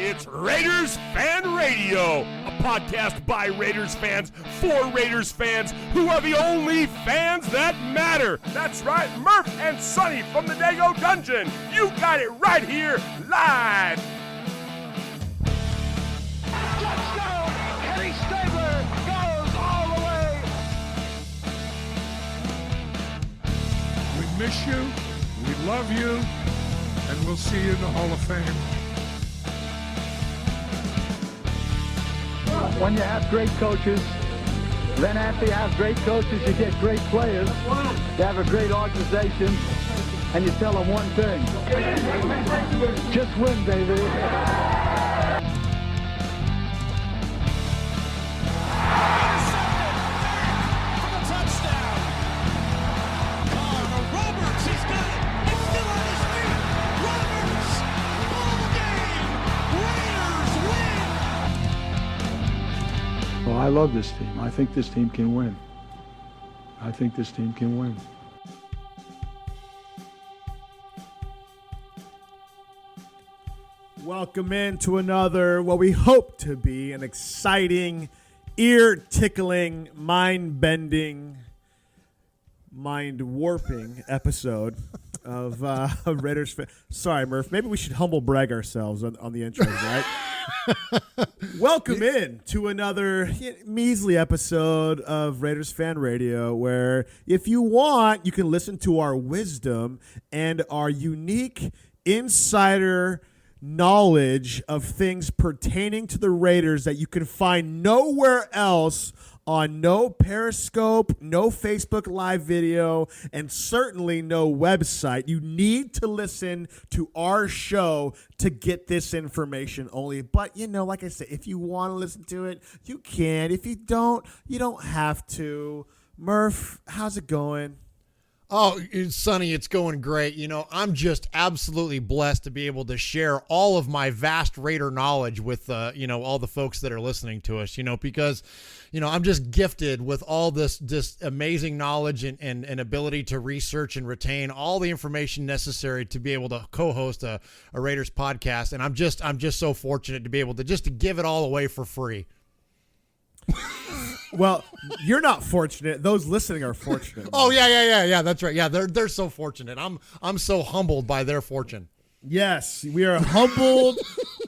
It's Raiders Fan Radio, a podcast by Raiders fans for Raiders fans who are the only fans that matter. That's right, Murf and Sonny from the Dago Dungeon. You got it right here, live. Touchdown! Kenny Stabler goes all the way. We miss you, we love you, and we'll see you in the Hall of Fame. When you have great coaches, then after you have great coaches, you get great players. You have a great organization, and you tell them one thing: just win, baby. Well, I love this team. I think this team can win. I think this team can win. Welcome into another, what we hope to be an exciting, ear-tickling, mind-bending, mind-warping episode of Raiders. Sorry, Murph. Maybe we should humble brag ourselves on the intros, right? Welcome in to another measly episode of Raiders Fan Radio, where if you want, you can listen to our wisdom and our unique insider knowledge of things pertaining to the Raiders that you can find nowhere else on no Periscope, no Facebook Live video, and certainly no website. You need to listen to our show to get this information only. But, like I said, if you want to listen to it, you can. If you don't, you don't have to. Murph, how's it going? Oh, Sonny, it's going great. I'm just absolutely blessed to be able to share all of my vast Raider knowledge with, all the folks that are listening to us, because, I'm just gifted with all this amazing knowledge and ability to research and retain all the information necessary to be able to co-host a Raiders podcast. And I'm just so fortunate to be able to to give it all away for free. Well, you're not fortunate. Those listening are fortunate. Oh, yeah. That's right. Yeah, they're so fortunate. I'm so humbled by their fortune. Yes, we are humbled.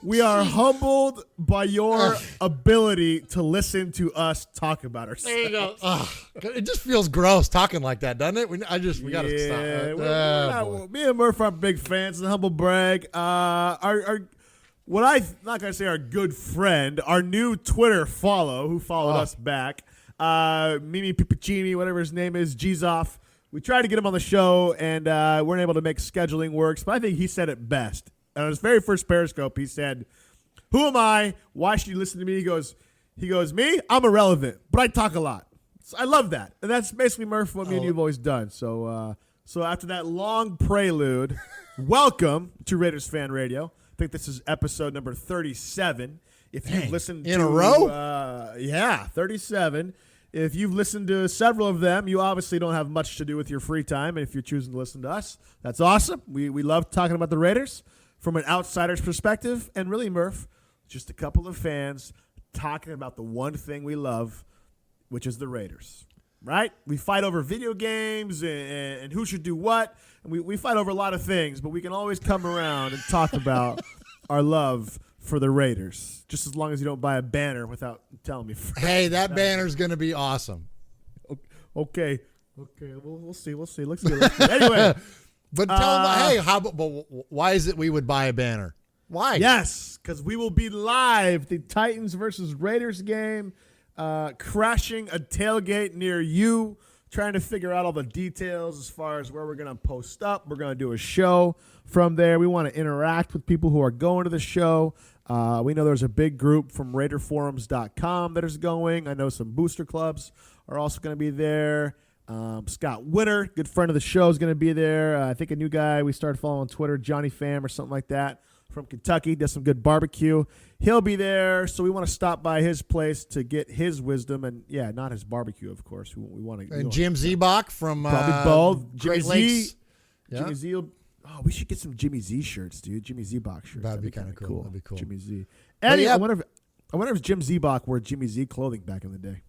We are humbled by your ability to listen to us talk about ourselves. There you go. It just feels gross talking like that, doesn't it? We got to stop. Me and Murph are big fans of the humble brag. What I'm not going to say our good friend, our new Twitter follow, who followed us back, Mimi Pipicini, whatever his name is, Gzoff. We tried to get him on the show, and weren't able to make scheduling works, but I think he said it best. On his very first Periscope, he said, "Who am I? Why should you listen to me?" He goes, "Me? I'm irrelevant, but I talk a lot." So I love that. And that's basically, Murph, what me and you have always done. So after that long prelude, welcome to Raiders Fan Radio. I think this is episode number 37. If you've listened in a row? 37. If you've listened to several of them, you obviously don't have much to do with your free time. And if you're choosing to listen to us, that's awesome. We love talking about the Raiders from an outsider's perspective. And really, Murph, just a couple of fans talking about the one thing we love, which is the Raiders. Right? We fight over video games and who should do what. And we fight over a lot of things, but we can always come around and talk about our love for the Raiders, just as long as you don't buy a banner without telling me first. Hey, that banner's going to be awesome. Okay. We'll see. Let's see. Anyway. But tell them, but why is it we would buy a banner? Why? Yes, because we will be live, the Titans versus Raiders game, crashing a tailgate near you, trying to figure out all the details as far as where we're going to post up. We're going to do a show from there. We want to interact with people who are going to the show. We know there's a big group from RaiderForums.com that is going. I know some booster clubs are also going to be there. Scott Winter, good friend of the show, is going to be there. I think a new guy we started following on Twitter, Johnny Pham or something like that, from Kentucky, does some good barbecue. He'll be there, so we want to stop by his place to get his wisdom, and not his barbecue, of course. We want to. And Jim Zebach from probably both. Great Lakes. Jimmy Z Oh, we should get some Jimmy Z shirts, dude. Jimmy Z box shirts. That'd be kind of cool. That'd be cool. Jimmy Z. But Eddie, yeah. I wonder if Jim Zebach wore Jimmy Z clothing back in the day.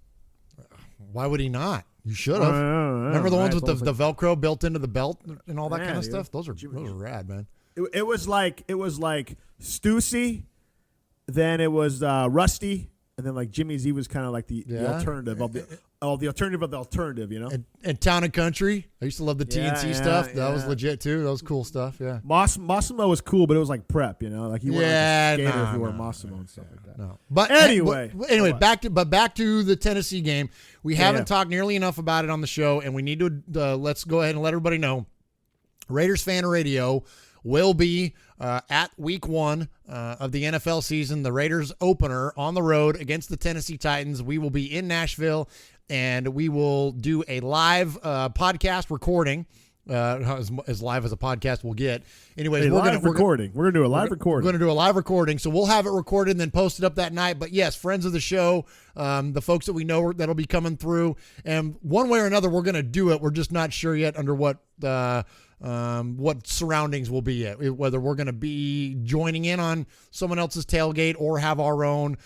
Why would he not? You should have. Remember the ones with the Velcro built into the belt and all that kind of stuff? Those are rad, man. It was like Stussy, then it was Rusty, and then like Jimmy Z was kind of like the alternative of the alternative of the alternative, you know. And Town and Country, I used to love the TNC stuff. That was legit too. That was cool stuff. Yeah. Massimo was cool, but it was like prep, you know, like you weren't like a skater if you wore Massimo and stuff like that. No. But anyway, back to the Tennessee game. We haven't talked nearly enough about it on the show, and we need to let's go ahead and let everybody know. Raiders Fan Radio will be at week 1 of the NFL season, the Raiders opener on the road against the Tennessee Titans. We will be in Nashville, and we will do a live podcast recording, as live as a podcast will get. Anyways, we're going to do a live recording. We're going to do a live recording, so we'll have it recorded and then post it up that night. But yes, friends of the show, the folks that we know that'll be coming through, and one way or another, we're going to do it. We're just not sure yet under what surroundings will be at, whether we're going to be joining in on someone else's tailgate or have our own.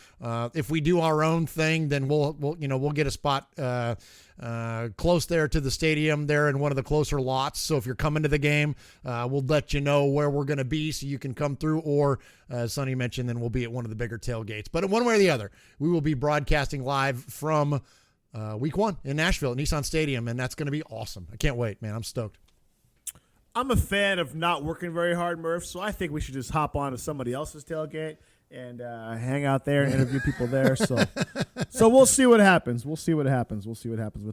If we do our own thing, then we'll get a spot close there to the stadium there in one of the closer lots. So if you're coming to the game, we'll let you know where we're going to be so you can come through, or as Sonny mentioned, then we'll be at one of the bigger tailgates. But in one way or the other, we will be broadcasting live from week 1 in Nashville at Nissan Stadium, and that's going to be awesome. I can't wait, man. I'm stoked. I'm a fan of not working very hard, Murph, so I think we should just hop on to somebody else's tailgate and hang out there and interview people there. So we'll see what happens. We'll see what happens with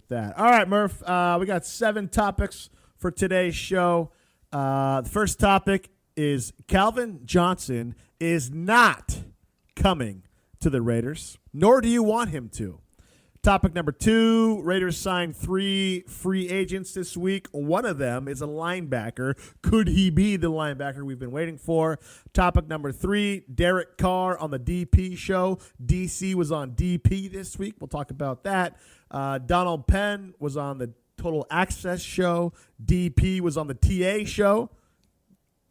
that. All right, Murph, we got 7 topics for today's show. The first topic is Calvin Johnson is not coming to the Raiders, nor do you want him to. Topic number 2, Raiders signed 3 free agents this week. One of them is a linebacker. Could he be the linebacker we've been waiting for? Topic number 3, Derek Carr on the DP show. DC was on DP this week. We'll talk about that. Donald Penn was on the Total Access show. DP was on the TA show.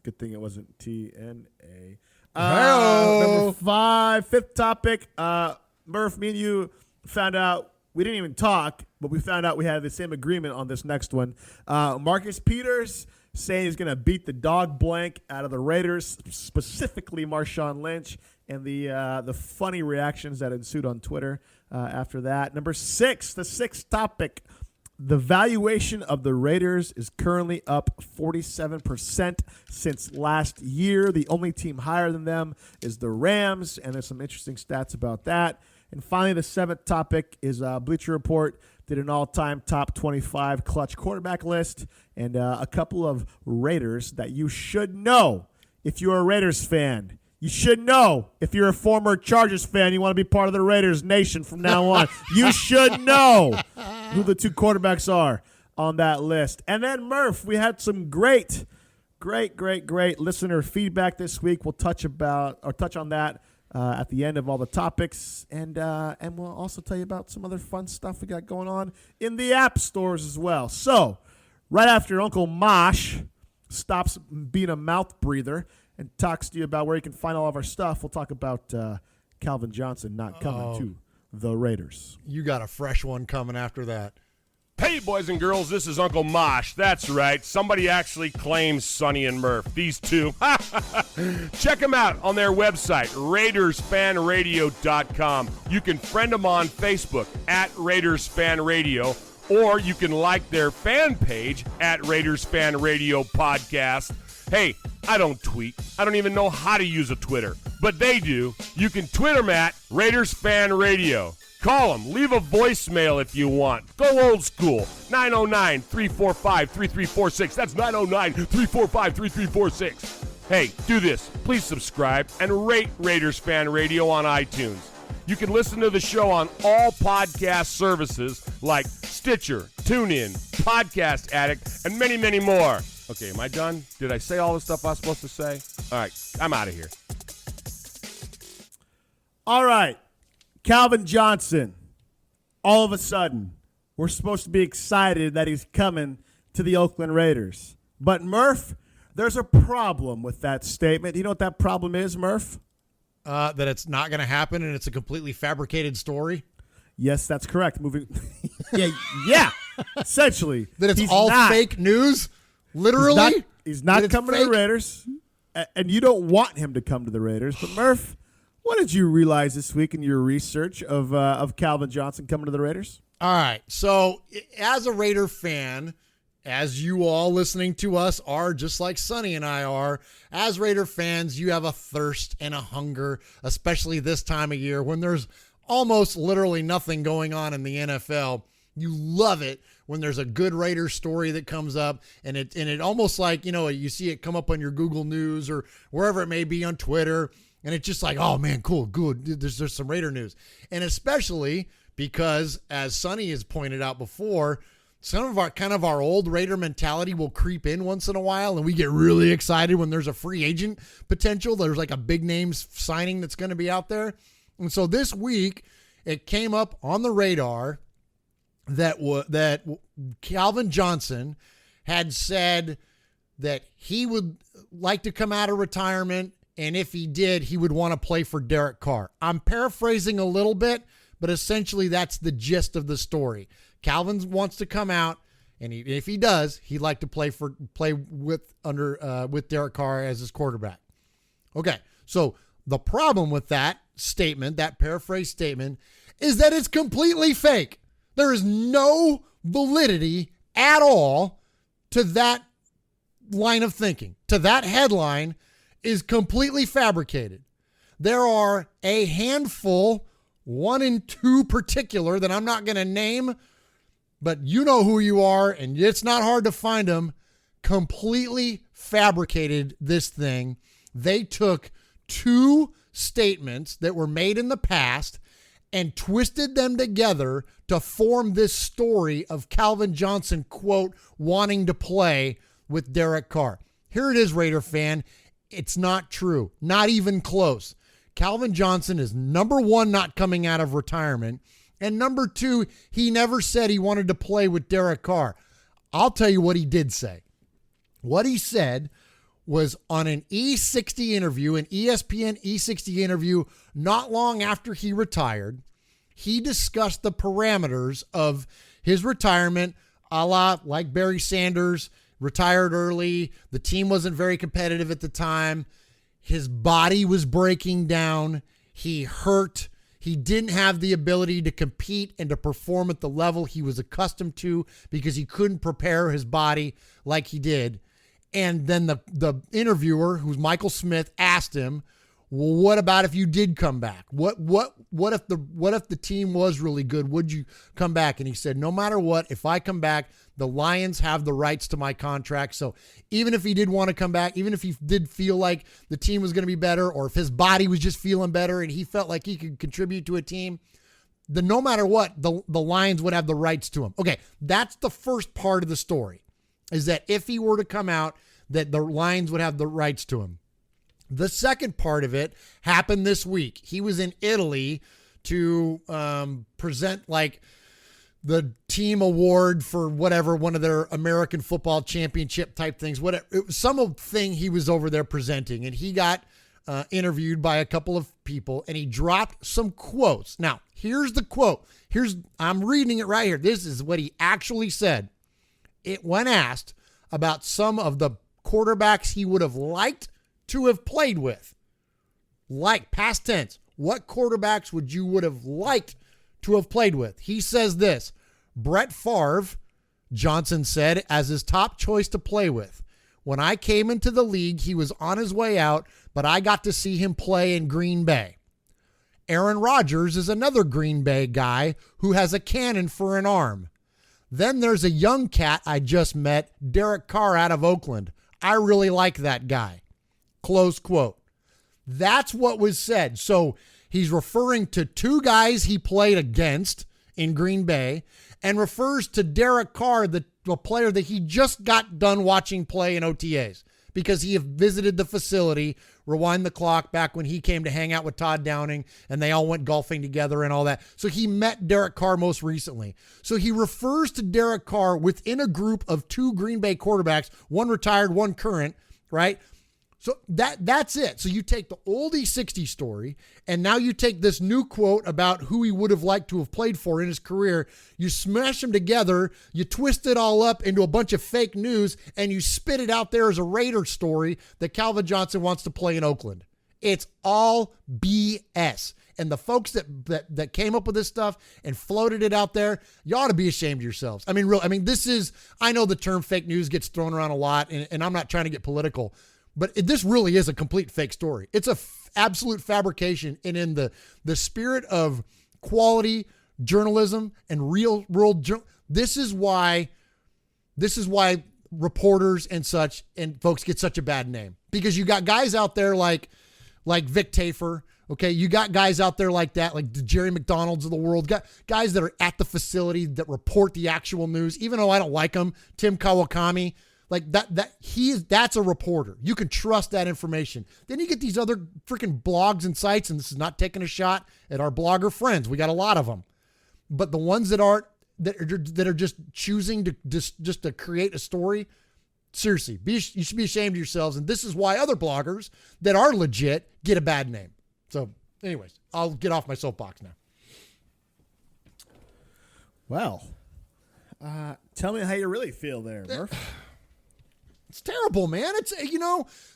Good thing it wasn't TNA. Number 5, 5th topic, Murph, me and you found out, we didn't even talk, but we found out we had the same agreement on this next one. Marcus Peters saying he's going to beat the dog blank out of the Raiders, specifically Marshawn Lynch, and the funny reactions that ensued on Twitter after that. Number 6, the 6th topic, the valuation of the Raiders is currently up 47% since last year. The only team higher than them is the Rams, and there's some interesting stats about that. And finally, the 7th topic is Bleacher Report did an all-time top 25 clutch quarterback list, and a couple of Raiders that you should know if you're a Raiders fan. You should know if you're a former Chargers fan, you want to be part of the Raiders Nation from now on. You should know who the 2 quarterbacks are on that list. And then, Murph, we had some great listener feedback this week. We'll touch on that at the end of all the topics, and we'll also tell you about some other fun stuff we got going on in the app stores as well. So, right after Uncle Mosh stops being a mouth breather and talks to you about where you can find all of our stuff, we'll talk about Calvin Johnson not coming to the Raiders. You got a fresh one coming after that. Hey, boys and girls, this is Uncle Mosh. That's right. Somebody actually claims Sonny and Murf. These two. Check them out on their website, RaidersFanRadio.com. You can friend them on Facebook at RaidersFanRadio, or you can like their fan page at Raiders Fan Radio Podcast. Hey, I don't tweet. I don't even know how to use a Twitter, but they do. You can tweet them at Raiders Fan Radio. Call them. Leave a voicemail if you want. Go old school. 909-345-3346. That's 909-345-3346. Hey, do this. Please subscribe and rate Raiders Fan Radio on iTunes. You can listen to the show on all podcast services like Stitcher, TuneIn, Podcast Addict, and many, many more. Okay, am I done? Did I say all the stuff I was supposed to say? All right, I'm out of here. All right. Calvin Johnson, all of a sudden, we're supposed to be excited that he's coming to the Oakland Raiders. But Murph, There's a problem with that statement. You know what that problem is, Murph? That it's not going to happen and it's a completely fabricated story. Yes, that's correct. Moving. yeah. Essentially. That it's He's all not. fake news? Literally? He's not That it's coming to the fake? Raiders. And you don't want him to come to the Raiders. But, Murph, what did you realize this week in your research of Calvin Johnson coming to the Raiders? All right. So, as a Raider fan, as you all listening to us are, just like Sonny and I are, as Raider fans, you have a thirst and a hunger, especially this time of year when there's almost literally nothing going on in the NFL. You love it when there's a good Raider story that comes up, and it almost like, you see it come up on your Google News or wherever it may be on Twitter, and it's just like, oh man, cool, good. There's some Raider news. And especially because, as Sonny has pointed out before, some of our old Raider mentality will creep in once in a while, and we get really excited when there's a free agent potential. There's like a big name signing that's going to be out there. And so this week, it came up on the radar that Calvin Johnson had said that he would like to come out of retirement, and if he did, he would want to play for Derek Carr. I'm paraphrasing a little bit, but essentially that's the gist of the story. Calvin wants to come out, and if he does, he'd like to play with Derek Carr as his quarterback. Okay, so the problem with that statement, that paraphrase statement, is that it's completely fake. There is no validity at all to that line of thinking. To that headline is completely fabricated. There are a handful, 1 and 2 particular, that I'm not going to name, but you know who you are, and it's not hard to find them, completely fabricated this thing. They took 2 statements that were made in the past and twisted them together to form this story of Calvin Johnson, quote, wanting to play with Derek Carr. Here it is, Raider fan. It's not true. Not even close. Calvin Johnson is, number 1, not coming out of retirement. And number 2, he never said he wanted to play with Derek Carr. I'll tell you what he did say. What he said was on an E60 interview, an ESPN E60 interview, not long after he retired, he discussed the parameters of his retirement, a la like Barry Sanders, retired early. The team wasn't very competitive at the time. His body was breaking down. He hurt. He didn't have the ability to compete and to perform at the level he was accustomed to because he couldn't prepare his body like he did. And then the interviewer, who's Michael Smith, asked him, well, what about if you did come back? What if the team was really good? Would you come back? And he said, no matter what, if I come back, the Lions have the rights to my contract. So even if he did want to come back, even if he did feel like the team was going to be better, or if his body was just feeling better and he felt like he could contribute to a team, no matter what, the Lions would have the rights to him. Okay, that's the first part of the story, is that if he were to come out, that the Lions would have the rights to him. The second part of it happened this week. He was in Italy to present like the team award for whatever, one of their American football championship type things. Whatever, it was some thing he was over there presenting, and he got interviewed by a couple of people, and he dropped some quotes. Now, here's the quote. I'm reading it right here. This is what he actually said. When asked about some of the quarterbacks he would have liked to have played with, like past tense, what quarterbacks would have liked to have played with? He says this: Brett Favre, Johnson said, as his top choice to play with. When I came into the league, he was on his way out, but I got to see him play in Green Bay. Aaron Rodgers is another Green Bay guy who has a cannon for an arm. Then there's a young cat I just met, Derek Carr out of Oakland. I really like that guy. Close quote. That's what was said. So he's referring to 2 guys he played against in Green Bay and refers to Derek Carr, the player that he just got done watching play in OTAs, because he had visited the facility, rewind the clock back when he came to hang out with Todd Downing and they all went golfing together and all that. So he met Derek Carr most recently. So he refers to Derek Carr within a group of 2 Green Bay quarterbacks, one retired, one current, right? So that's it. So you take the oldie 60 story, and now you take this new quote about who he would have liked to have played for in his career. You smash them together, you twist it all up into a bunch of fake news, and you spit it out there as a Raider story that Calvin Johnson wants to play in Oakland. It's all BS. And the folks that came up with this stuff and floated it out there, you ought to be ashamed of yourselves. I mean, this is, I know the term fake news gets thrown around a lot, and I'm not trying to get political, but this really is a complete fake story. It's a absolute fabrication, and in the spirit of quality journalism and real world this is why reporters and such and folks get such a bad name, because you got guys out there like Vic Tafer. Okay, you got guys out there like that, like the Jerry McDonalds of the world, guys that are at the facility that report the actual news, even though I don't like them. Tim Kawakami, like that's a reporter. You can trust that information. Then you get these other freaking blogs and sites, and this is not taking a shot at our blogger friends. We got a lot of them, but the ones that are just choosing to just to create a story, seriously, you should be ashamed of yourselves. And this is why other bloggers that are legit get a bad name. So, anyways, I'll get off my soapbox now. Well, tell me how you really feel there, Murph. It's terrible, man. It's,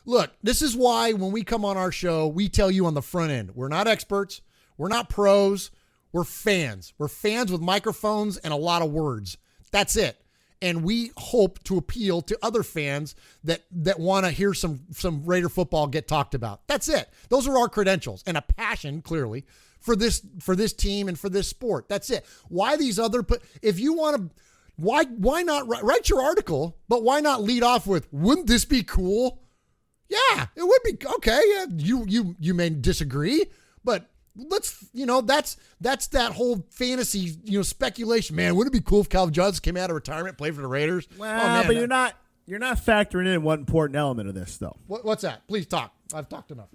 look, this is why when we come on our show, we tell you on the front end, we're not experts. We're not pros. We're fans. We're fans with microphones and a lot of words. That's it. And we hope to appeal to other fans that want to hear some Raider football get talked about. That's it. Those are our credentials and a passion, clearly, for this team and for this sport. That's it. Why these other? If you want to, why not write your article? But why not lead off with, "Wouldn't this be cool?" Yeah, it would be okay. Yeah, you may disagree, but let's, that's that whole fantasy, speculation. Man, wouldn't it be cool if Calvin Johnson came out of retirement, played for the Raiders? Well, but you're not factoring in one important element of this, though. What's that? Please talk. I've talked enough.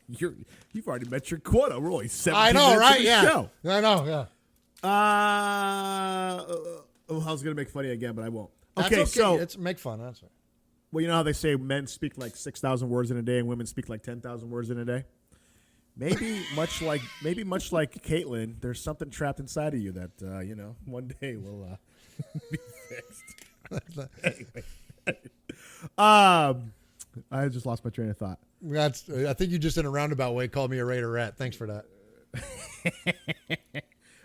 You've already met your quota. We're only 17 I know, minutes right? into the Yeah, show. I know. Yeah. I was gonna make funny again, but I won't. That's okay, so it's make fun. That's right. Well, you know how they say men speak like 6,000 words in a day and women speak like 10,000 words in a day? Maybe much like Caitlin, there's something trapped inside of you that one day will be fixed. Anyway. I just lost my train of thought. I think you just in a roundabout way called me a Raiderette. Thanks for that.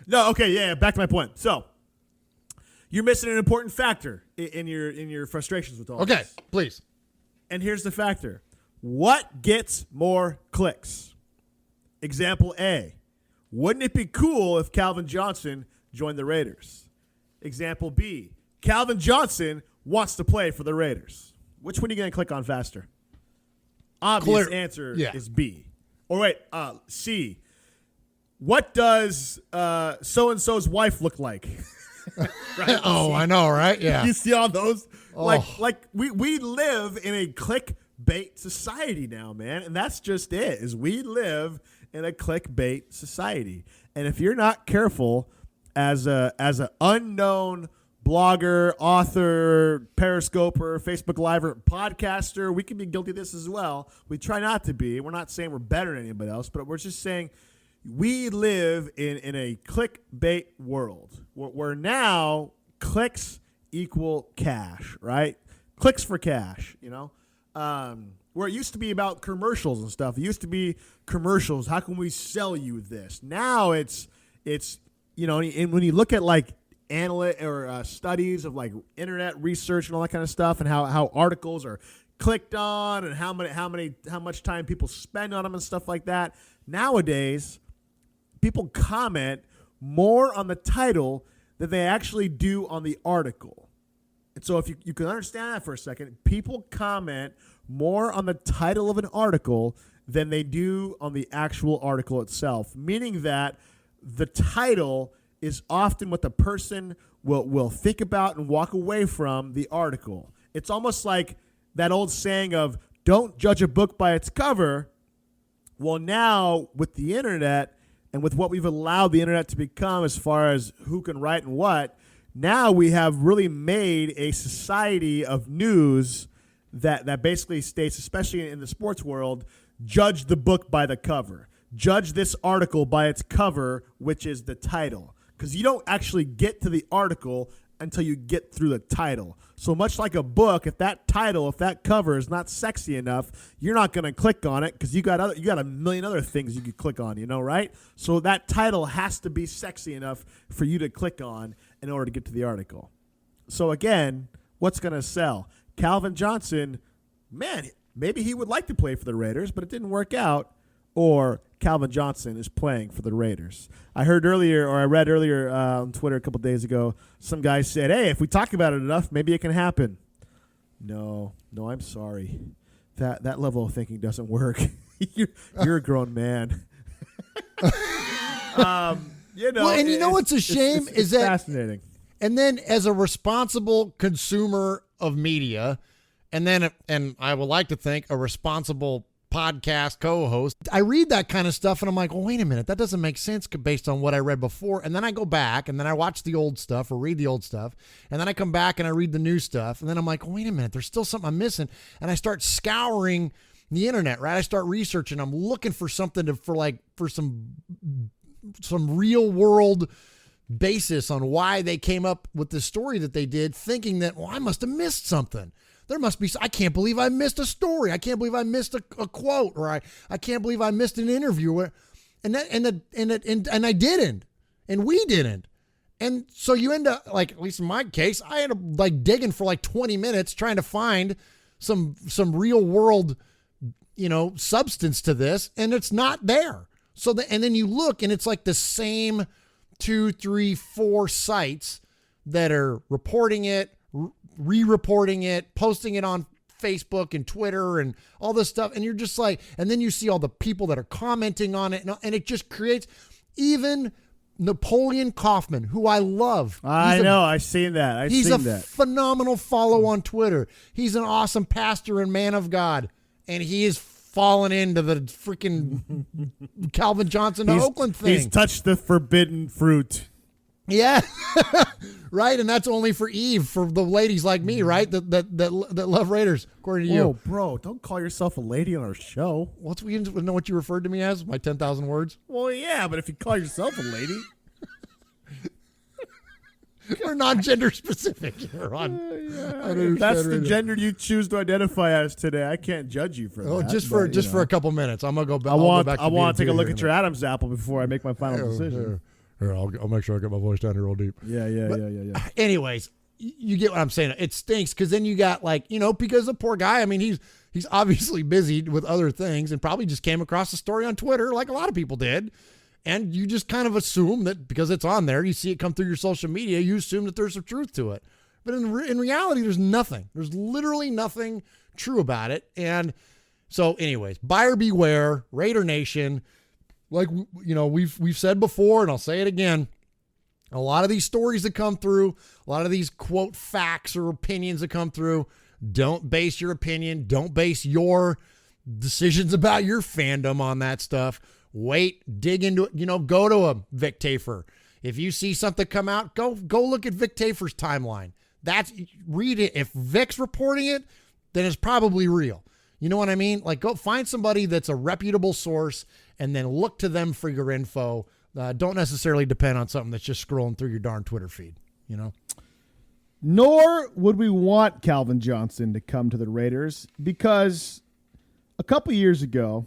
No, okay, yeah. Back to my point. So you're missing an important factor in your frustrations with all this. Okay, please. And here's the factor: what gets more clicks? Example A, wouldn't it be cool if Calvin Johnson joined the Raiders? Example B, Calvin Johnson wants to play for the Raiders. Which one are you going to click on faster? Obvious answer is B. Or wait, C. What does so-and-so's wife look like? Right? Oh, I know, right? Yeah. You see all those? Oh. Like we live in a clickbait society now, man. And that's just it, is we live in a clickbait society. And if you're not careful as an unknown blogger, author, periscoper, Facebook Liver, podcaster, we can be guilty of this as well. We try not to be. We're not saying we're better than anybody else, but we're just saying we live in a clickbait world where now clicks equal cash, right? Clicks for cash, where it used to be about commercials and stuff. It used to be commercials. How can we sell you this? Now it's and when you look at like studies of like internet research and all that kind of stuff, and how articles are clicked on and how much time people spend on them and stuff like that. Nowadays, people comment more on the title than they actually do on the article. And so if you can understand that for a second, people comment more on the title of an article than they do on the actual article itself, meaning that the title is often what the person will think about and walk away from the article. It's almost like that old saying of, don't judge a book by its cover. Well, now with the internet and with what we've allowed the internet to become as far as who can write and what, now we have really made a society of news that basically states, especially in the sports world, judge the book by the cover. Judge this article by its cover, which is the title. Because you don't actually get to the article until you get through the title. So much like a book, if that cover is not sexy enough, you're not going to click on it because you got a million other things you could click on, right? So that title has to be sexy enough for you to click on in order to get to the article. So again, what's going to sell? Calvin Johnson, man, maybe he would like to play for the Raiders, but it didn't work out. Or Calvin Johnson is playing for the Raiders. I read earlier on Twitter a couple days ago, some guy said, hey, if we talk about it enough, maybe it can happen. No, I'm sorry. That level of thinking doesn't work. You're a grown man. Well, and you know what's a shame is that fascinating. And then as a responsible consumer of media, and I would like to think a responsible podcast co-host, I read that kind of stuff and I'm like, well, wait a minute, that doesn't make sense based on what I read before. And then I go back and then I watch the old stuff or read the old stuff. And then I come back and I read the new stuff. And then I'm like, wait a minute, there's still something I'm missing. And I start scouring the internet, right? I start researching. I'm looking for something for some real world basis on why they came up with the story that they did, thinking that, well, I must have missed something. There must be. I can't believe I missed a story. I can't believe I missed a quote, or I can't believe I missed an interview. And I didn't, and we didn't. And so you end up, like, at least in my case, I ended up like digging for like 20 minutes trying to find some real world, substance to this, and it's not there. So and then you look, and it's like the same 2, 3, 4 sites that are reporting it, re-reporting it, posting it on Facebook and Twitter and all this stuff. And you're just like, and then you see all the people that are commenting on it. And it just creates, even Napoleon Kaufman, who I love. I've seen that. He's a phenomenal follow on Twitter. He's an awesome pastor and man of God. And he is fallen into the freaking Calvin Johnson to Oakland thing. He's touched the forbidden fruit. Yeah, right, and that's only for Eve, for the ladies like me, right? That love Raiders, according to you. Oh, bro, don't call yourself a lady on our show. We know what you referred to me as? My 10,000 words. Well, yeah, but if you call yourself a lady, we're non-gender specific here on. If that's the gender you choose to identify as today, I can't judge you for that. Oh, just for a couple minutes, I'm gonna go back. I want to take a look at your Adam's apple before I make my final decision. Here, I'll make sure I get my voice down here real deep. Yeah. Anyways, you get what I'm saying. It stinks because then you got because the poor guy, I mean, he's obviously busy with other things and probably just came across a story on Twitter like a lot of people did. And you just kind of assume that because it's on there, you see it come through your social media, you assume that there's some truth to it. But in reality, there's nothing. There's literally nothing true about it. And so anyways, buyer beware, Raider Nation. Like, we've said before, and I'll say it again, a lot of these stories that come through, a lot of these, quote, facts or opinions that come through, don't base your opinion, don't base your decisions about your fandom on that stuff. Wait, dig into it, go to a Vic Tafer. If you see something come out, go look at Vic Tafer's timeline. Read it. If Vic's reporting it, then it's probably real. You know what I mean? Like, go find somebody that's a reputable source and then look to them for your info. Don't necessarily depend on something that's just scrolling through your darn Twitter feed, Nor would we want Calvin Johnson to come to the Raiders because a couple years ago,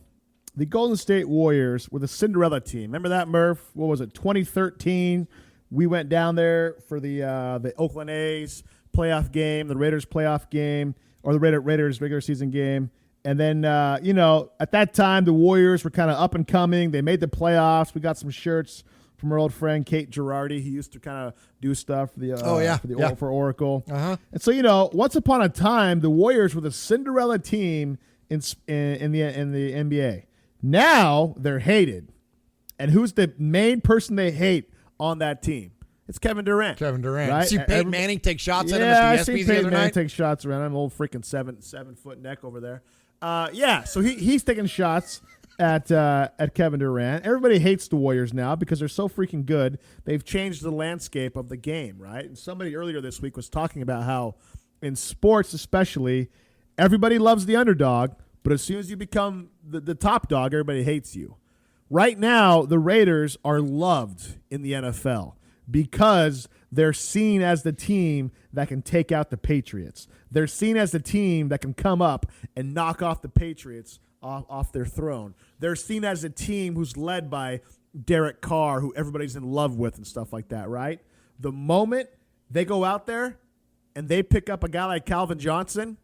the Golden State Warriors were the Cinderella team. Remember that, Murph? What was it, 2013? We went down there for the Oakland A's playoff game, the Raiders playoff game, or the Raiders regular season game. And then, at that time, the Warriors were kind of up and coming. They made the playoffs. We got some shirts from our old friend Kate Girardi. He used to kind of do stuff for for Oracle. Uh-huh. And so, once upon a time, the Warriors were the Cinderella team in the NBA. Now they're hated. And who's the main person they hate on that team? It's Kevin Durant. Right? See Peyton Manning take shots at him at the ESPYs the other night. Peyton Manning take shots around. I'm an old freaking 7-foot neck over there. So he's taking shots at Kevin Durant. Everybody hates the Warriors now because they're so freaking good. They've changed the landscape of the game, right? And somebody earlier this week was talking about how in sports especially, everybody loves the underdog, but as soon as you become the top dog, everybody hates you. Right now, the Raiders are loved in the NFL because they're seen as the team that can take out the Patriots. They're seen as the team that can come up and knock off the Patriots off their throne. They're seen as a team who's led by Derek Carr, who everybody's in love with and stuff like that, right? The moment they go out there and they pick up a guy like Calvin Johnson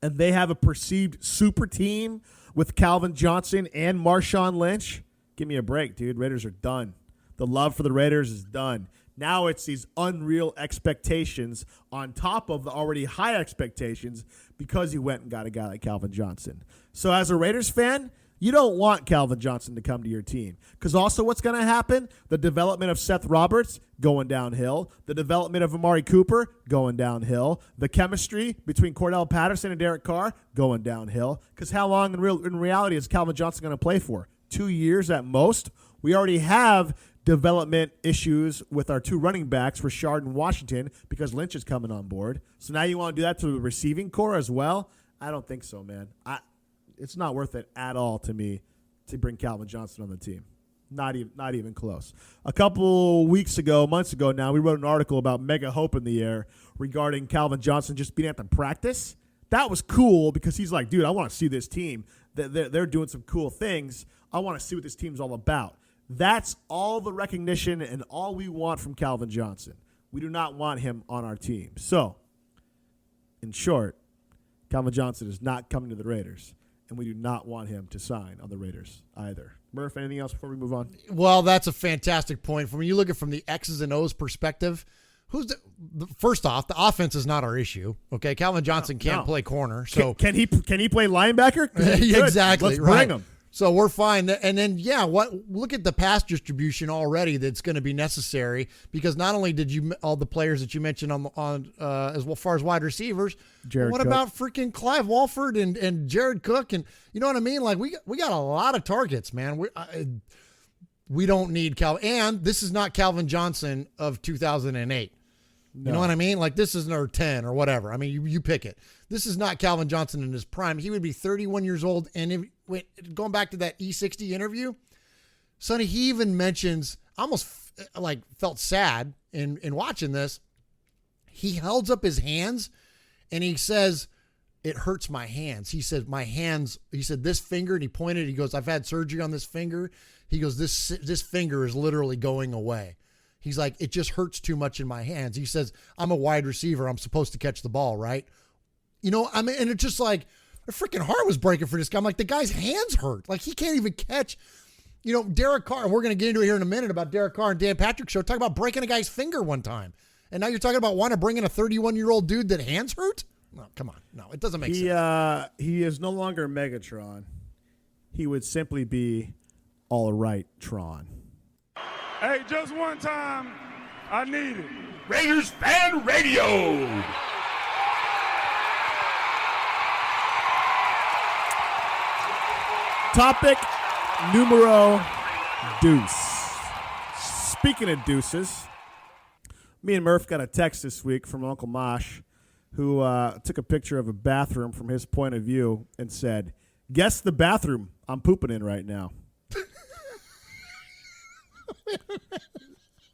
and they have a perceived super team with Calvin Johnson and Marshawn Lynch, give me a break, dude. Raiders are done. The love for the Raiders is done. Now it's these unreal expectations on top of the already high expectations because you went and got a guy like Calvin Johnson. So as a Raiders fan, you don't want Calvin Johnson to come to your team because also what's going to happen? The development of Seth Roberts going downhill. The development of Amari Cooper going downhill. The chemistry between Cordell Patterson and Derek Carr going downhill because how long in reality is Calvin Johnson going to play for? 2 years at most? We already have development issues with our two running backs, Rashard and Washington, because Lynch is coming on board. So now you want to do that to the receiving core as well? I don't think so, man. It's not worth it at all to me to bring Calvin Johnson on the team. Not even close. A couple months ago now, we wrote an article about mega hope in the air regarding Calvin Johnson just being at the practice. That was cool because he's like, dude, I want to see this team. They're doing some cool things. I want to see what this team's all about. That's all the recognition and all we want from Calvin Johnson. We do not want him on our team. So, in short, Calvin Johnson is not coming to the Raiders, and we do not want him to sign on the Raiders either. Murph, anything else before we move on? Well, that's a fantastic point. When you look at it from the X's and O's perspective, first off, the offense is not our issue. Okay, Calvin Johnson can't play corner. So can he play linebacker? Exactly. Let's bring him. So we're fine. And then, look at the pass distribution already that's going to be necessary because not only did all the players that you mentioned on as far as wide receivers, what about freaking Clive Walford and Jared Cook? And you know what I mean? Like we got a lot of targets, man. We don't need Calvin. And this is not Calvin Johnson of 2008. No. You know what I mean? Like this is number 10 or whatever. I mean, you pick it. This is not Calvin Johnson in his prime. He would be 31 years old. And going back to that E60 interview, Sonny, he even mentions, I almost felt sad in watching this. He holds up his hands and he says, it hurts my hands. He said, my hands, he said, this finger, and he pointed, he goes, I've had surgery on this finger. He goes, this finger is literally going away. He's like, it just hurts too much in my hands. He says, I'm a wide receiver. I'm supposed to catch the ball, right? You know, I mean, and it's just like, a freaking heart was breaking for this guy. I'm like, the guy's hands hurt. Like, he can't even catch. You know, Derek Carr, and we're going to get into it here in a minute about Derek Carr and Dan Patrick's show, talk about breaking a guy's finger one time. And now you're talking about wanting to bring in a 31-year-old dude that hands hurt? No, come on. No, it doesn't make sense. He is no longer Megatron. He would simply be all right, Tron. Hey, just one time, I need it. Raiders Fan Radio. Topic numero deuce. Speaking of deuces, me and Murph got a text this week from Uncle Mosh who took a picture of a bathroom from his point of view and said, guess the bathroom I'm pooping in right now.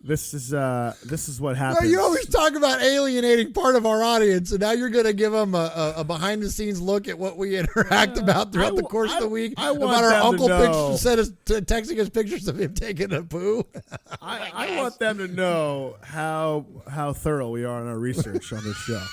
This is what happens. Well, you always talk about alienating part of our audience, and now you're going to give them a behind-the-scenes look at what we interact about throughout the course of the week. About our uncle texting us pictures of him taking a poo. I want them to know how thorough we are in our research on this show.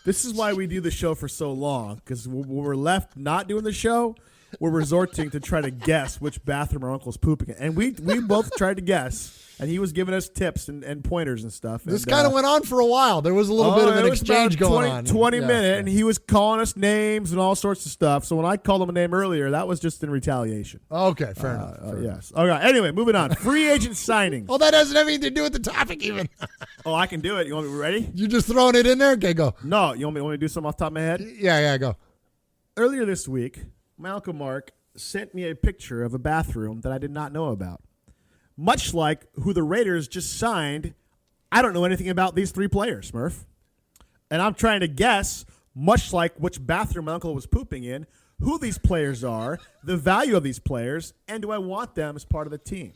This is why we do the show for so long, because when we're left not doing the show, we're resorting to try to guess which bathroom our uncle's pooping in. And we both tried to guess. And he was giving us tips and pointers and stuff. This kind of went on for a while. There was a little bit of an exchange going on. 20 minutes, and he was calling us names and all sorts of stuff. So when I called him a name earlier, that was just in retaliation. Okay, fair enough. Yes. Okay, anyway, moving on. Free agent signings. Well, that doesn't have anything to do with the topic even. Oh, I can do it. You want me ready? You just throwing it in there? Okay, go. No, you want me to do something off the top of my head? Yeah, go. Earlier this week, my Uncle Mark sent me a picture of a bathroom that I did not know about. Much like who the Raiders just signed, I don't know anything about these three players, Murph. And I'm trying to guess much like which bathroom my uncle was pooping in, who these players are, the value of these players, and do I want them as part of the team.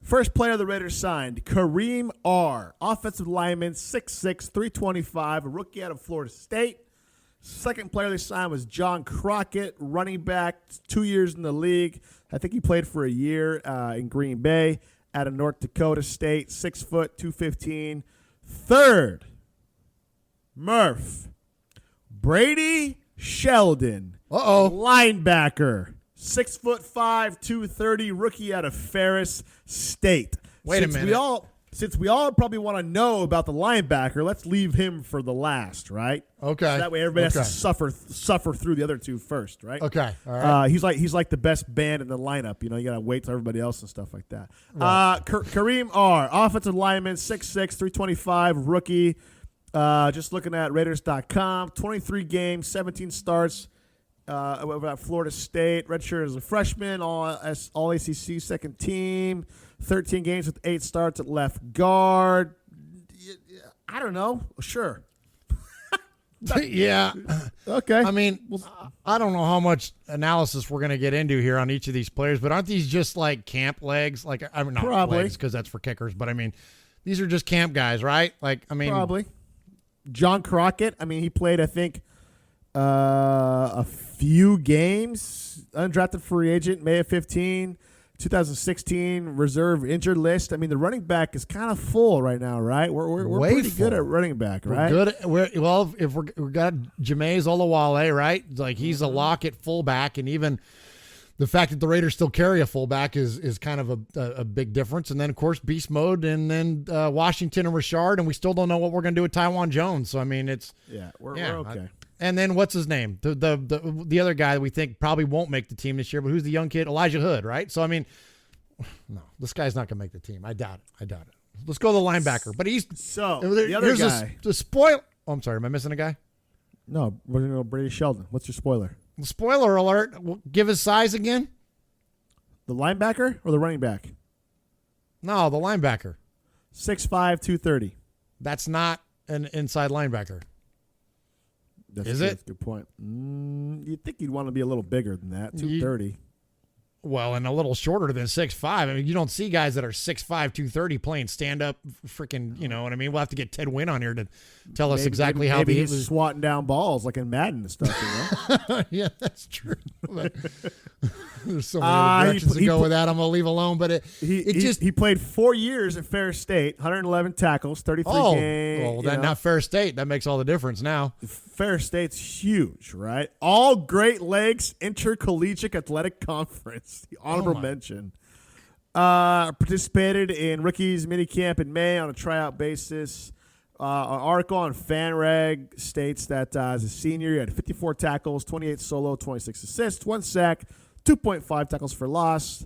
First player the Raiders signed, Kareem R., offensive lineman, 6'6", 325, a rookie out of Florida State. Second player they signed was John Crockett, running back, 2 years in the league. I think he played for a year in Green Bay out of North Dakota State, 6 foot, 215. Third, Murf, Brady Sheldon, linebacker, 6'5", 230, rookie out of Ferris State. Wait a minute. Since we all probably want to know about the linebacker, let's leave him for the last, right? Okay. So that way everybody has to suffer through the other two first, right? Okay. All right. He's like the best band in the lineup. You gotta wait till everybody else and stuff like that. Right. Kareem R., offensive lineman, 6'6", 325, rookie. Just looking at Raiders.com, 23 games, 17 starts. About Florida State, redshirt as a freshman, all ACC second team, 13 games with 8 starts at left guard. I don't know. Sure. Yeah. Okay. I mean, I don't know how much analysis we're going to get into here on each of these players, but aren't these just like camp legs? Like, I mean, not probably legs because that's for kickers, but I mean, these are just camp guys, right? Like, I mean, probably. John Crockett. I mean, he played, I think, a few games, undrafted free agent, May of 15, 2016, reserve injured list. I mean, the running back is kind of full right now, right? We're pretty good at running back, right? Well, if we got Jameis Olawale, right? Like he's a lock at fullback, and even the fact that the Raiders still carry a fullback is kind of a big difference. And then, of course, beast mode, and then Washington and Richard, and we still don't know what we're going to do with Tywan Jones. So, I mean, we're okay. And then what's his name? The other guy that we think probably won't make the team this year, but who's the young kid? Elijah Hood, right? So, I mean, no, this guy's not going to make the team. I doubt it. Let's go to the linebacker. But the other guy. The spoil. Oh, I'm sorry. Am I missing a guy? No, we're going to go Brady Sheldon. What's your spoiler? Spoiler alert. Give his size again. The linebacker or the running back? No, the linebacker. 6'5", 230. That's not an inside linebacker. Is it? That's a good point. You'd think you'd want to be a little bigger than that, 230. Well, and a little shorter than 6'5". I mean, you don't see guys that are 6'5", 230 playing stand-up freaking, you know what I mean? We'll have to get Ted Wynn on here to tell us exactly how maybe he he's swatting down balls like in Madden and stuff, you know? Yeah, that's true. There's so many directions to go with that. I'm going to leave alone. But he played 4 years at Ferris State, 111 tackles, 33 games. Well, then not Ferris State. That makes all the difference now. Ferris State's huge, right? All Great Lakes Intercollegiate Athletic Conference. The honorable mention. Participated in rookies minicamp in May on a tryout basis. An article on FanRag states that as a senior, he had 54 tackles, 28 solo, 26 assists, 1 sack, 2.5 tackles for loss,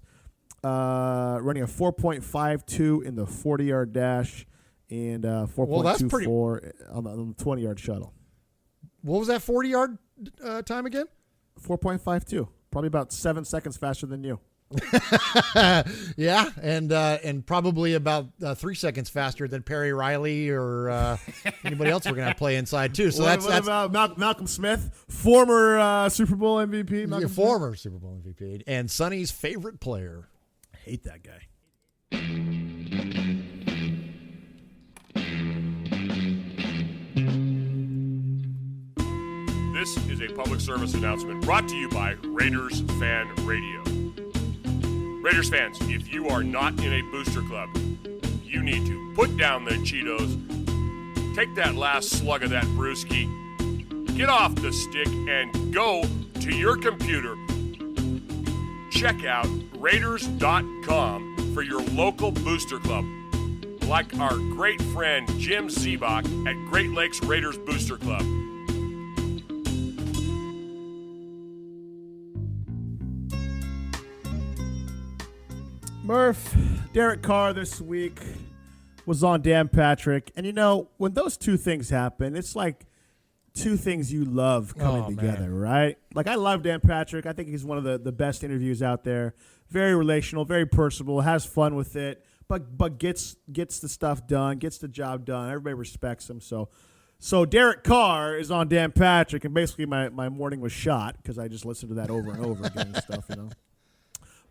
running a 4.52 in the 40-yard dash and 4.24 on the 20-yard shuttle. What was that 40-yard time again? 4.52. Probably about 7 seconds faster than you. Yeah, and probably about 3 seconds faster than Perry Riley or anybody else we're going to play inside too. So what about Malcolm Smith, former Super Bowl MVP? Former Super Bowl MVP and Sonny's favorite player. I hate that guy. This is a public service announcement brought to you by Raiders Fan Radio. Raiders fans, if you are not in a booster club, you need to put down the Cheetos, take that last slug of that brewski, get off the stick, and go to your computer. Check out Raiders.com for your local booster club, like our great friend Jim Seabach at Great Lakes Raiders Booster Club. Murph, Derek Carr this week was on Dan Patrick. And, you know, when those two things happen, it's like two things you love coming together, right? Like, I love Dan Patrick. I think he's one of the best interviews out there. Very relational, very personable, has fun with it, but gets the stuff done, gets the job done. Everybody respects him. So So Derek Carr is on Dan Patrick, and basically my morning was shot because I just listened to that over and over again and stuff,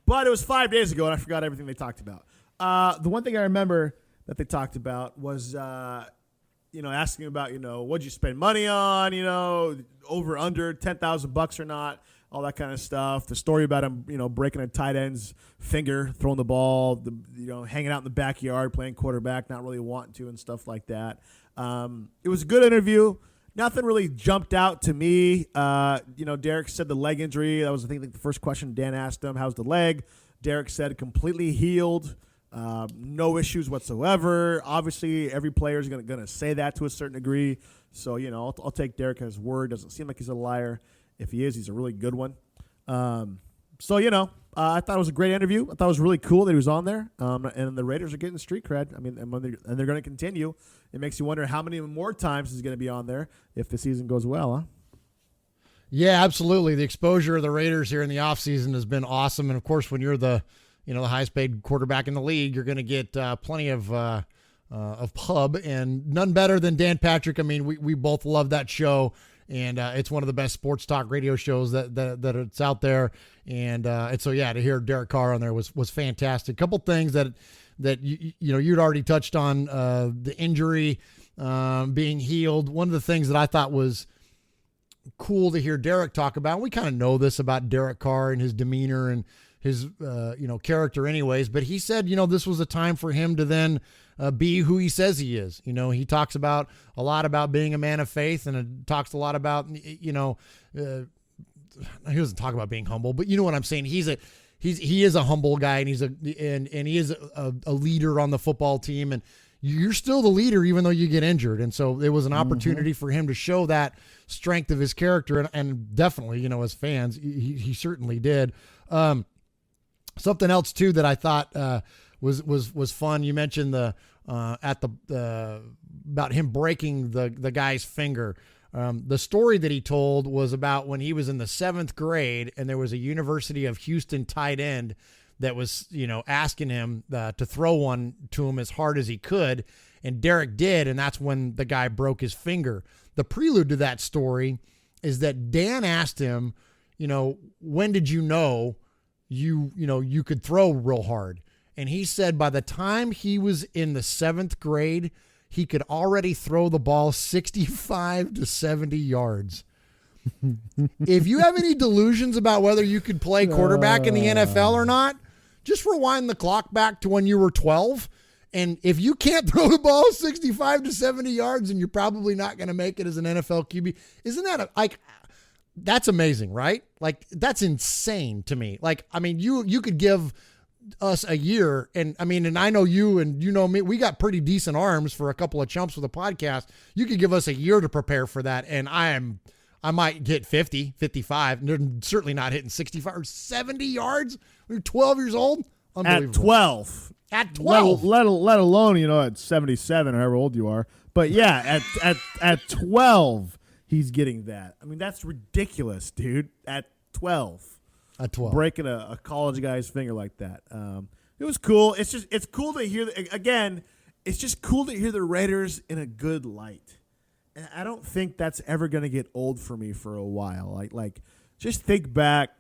But it was 5 days ago, and I forgot everything they talked about. The one thing I remember that they talked about was, asking about, what'd you spend money on, over, under $10,000 or not, all that kind of stuff. The story about him, breaking a tight end's finger, throwing the ball, hanging out in the backyard, playing quarterback, not really wanting to and stuff like that. It was a good interview. Nothing really jumped out to me. Derek said the leg injury. That was, I think, the first question Dan asked him. How's the leg? Derek said completely healed. No issues whatsoever. Obviously, every player is going to say that to a certain degree. So, I'll take Derek at his word. Doesn't seem like he's a liar. If he is, he's a really good one. I thought it was a great interview. I thought it was really cool that he was on there. And the Raiders are getting street cred. I mean, and they're going to continue. It makes you wonder how many more times he's going to be on there if the season goes well, huh? Yeah, absolutely. The exposure of the Raiders here in the offseason has been awesome. And, of course, when you're the highest paid quarterback in the league, you're going to get plenty of pub, and none better than Dan Patrick. I mean, we both love that show. And it's one of the best sports talk radio shows that it's out there. And so, yeah, to hear Derek Carr on there was fantastic. A couple things that you'd already touched on, the injury being healed. One of the things that I thought was cool to hear Derek talk about, and we kind of know this about Derek Carr and his demeanor and his character anyways, but he said, this was a time for him to then be who he says he is. He talks a lot about being a man of faith, and it talks a lot about, he doesn't talk about being humble, but you know what I'm saying? He is a humble guy, and he is a leader on the football team, and you're still the leader even though you get injured. And so it was an opportunity for him to show that strength of his character, and definitely, as fans, he certainly did. Something else too that I thought was fun. You mentioned about him breaking the guy's finger. The story that he told was about when he was in the 7th grade, and there was a University of Houston tight end that was, asking him to throw one to him as hard as he could, and Derek did, and that's when the guy broke his finger. The prelude to that story is that Dan asked him, when did you know you could throw real hard? And he said by the time he was in the 7th grade, he could already throw the ball 65 to 70 yards. If you have any delusions about whether you could play quarterback in the NFL or not, just rewind the clock back to when you were 12. And if you can't throw the ball 65 to 70 yards, then you're probably not going to make it as an NFL QB. Isn't that that's amazing, right? Like, that's insane to me. Like, I mean, you could give us a year, and I know you and me, we got pretty decent arms for a couple of chumps with a podcast. You could give us a year to prepare for that, and I might hit 50, 55. Certainly not hitting 65 or 70 yards when you're 12 years old. At 12. At 12. Let alone, at 77 or however old you are. But yeah, at 12, he's getting that. I mean, that's ridiculous, dude. At 12. At 12. Breaking a college guy's finger like that. It was cool. It's cool to hear, again, it's just cool to hear the Raiders in a good light. And I don't think that's ever going to get old for me for a while. Like, just think back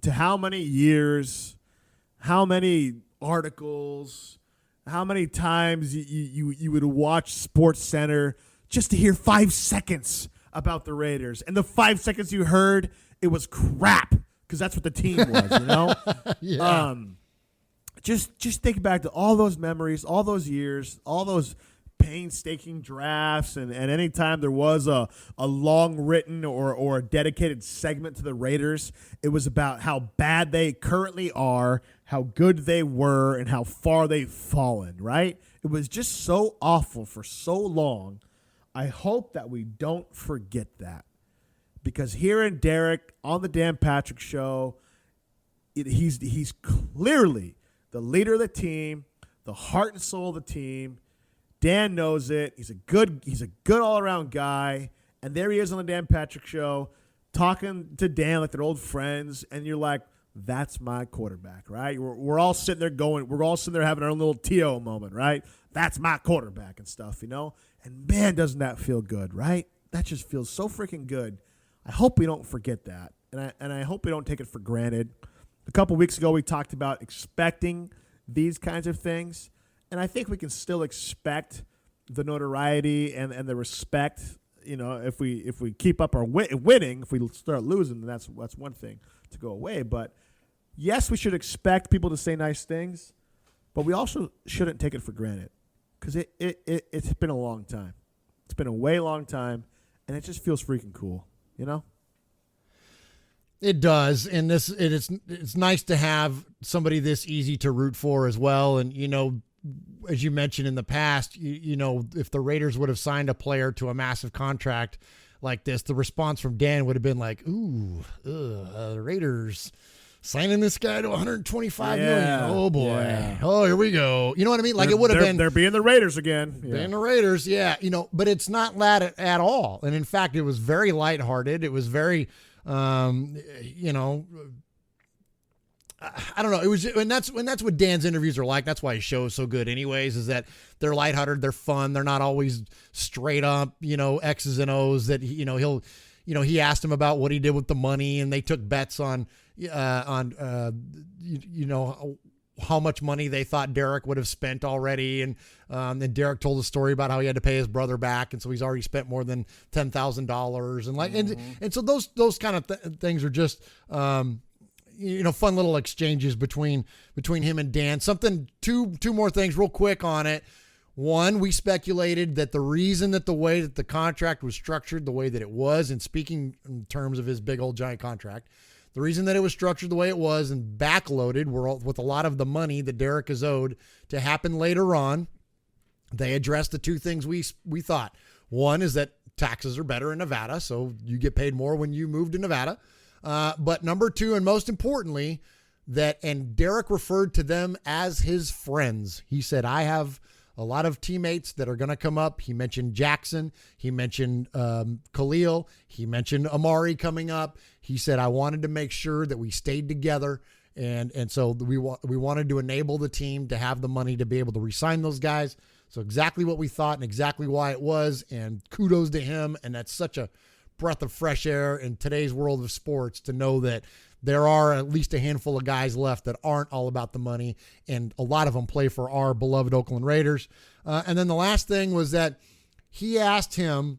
to how many years, how many articles, how many times you would watch Sports Center just to hear 5 seconds about the Raiders. And the 5 seconds you heard, it was crap, because that's what the team was, Yeah. Just think back to all those memories, all those years, all those painstaking drafts, and any time there was a long written or a dedicated segment to the Raiders, it was about how bad they currently are, how good they were, and how far they've fallen, right? It was just so awful for so long. I hope that we don't forget that, because hearing Derek on the Dan Patrick Show, he's clearly the leader of the team, the heart and soul of the team. Dan knows it. He's a good all-around guy. And there he is on the Dan Patrick Show talking to Dan like they're old friends. And you're like, that's my quarterback, right? We're all sitting there having our own little TO moment, right? That's my quarterback and stuff, And man, doesn't that feel good, right? That just feels so freaking good. I hope we don't forget that, and I hope we don't take it for granted. A couple weeks ago, we talked about expecting these kinds of things, and I think we can still expect the notoriety and the respect. If we keep up our winning, if we start losing, then that's one thing to go away. But yes, we should expect people to say nice things, but we also shouldn't take it for granted because it's been a long time. It's been a way long time, and it just feels freaking cool, It does, and it's nice to have somebody this easy to root for as well. And as you mentioned in the past, if the Raiders would have signed a player to a massive contract like this, the response from Dan would have been like, "Ooh, the Raiders signing this guy to $125 million. Oh boy, oh here we go." You know what I mean? Like it would have been they're being the Raiders again. Being the Raiders, yeah. But it's not that at all. And in fact, it was very lighthearted. It was very. I don't know. It was, and that's what Dan's interviews are like. That's why his show is so good anyways, is that they're lighthearted. They're fun. They're not always straight up, X's and O's that, he asked him about what he did with the money and they took bets on how much money they thought Derek would have spent already. And then Derek told a story about how he had to pay his brother back. And so he's already spent more than $10,000 and so those kind of things are just, fun little exchanges between him and Dan. Two more things real quick on it. One, we speculated that the reason that the way that the contract was structured, the way that it was, and speaking in terms of his big old giant contract, the reason that it was structured the way it was and backloaded with a lot of the money that Derek is owed to happen later on, they addressed the two things we thought. One is that taxes are better in Nevada, so you get paid more when you move to Nevada. But number two, and most importantly, and Derek referred to them as his friends. He said, I have a lot of teammates that are going to come up. He mentioned Jackson. He mentioned Khalil. He mentioned Amari coming up. He said, I wanted to make sure that we stayed together. And so we wanted to enable the team to have the money to be able to re-sign those guys. So exactly what we thought and exactly why it was. And kudos to him. And that's such a breath of fresh air in today's world of sports to know that there are at least a handful of guys left that aren't all about the money, and a lot of them play for our beloved Oakland Raiders. And then the last thing was that he asked him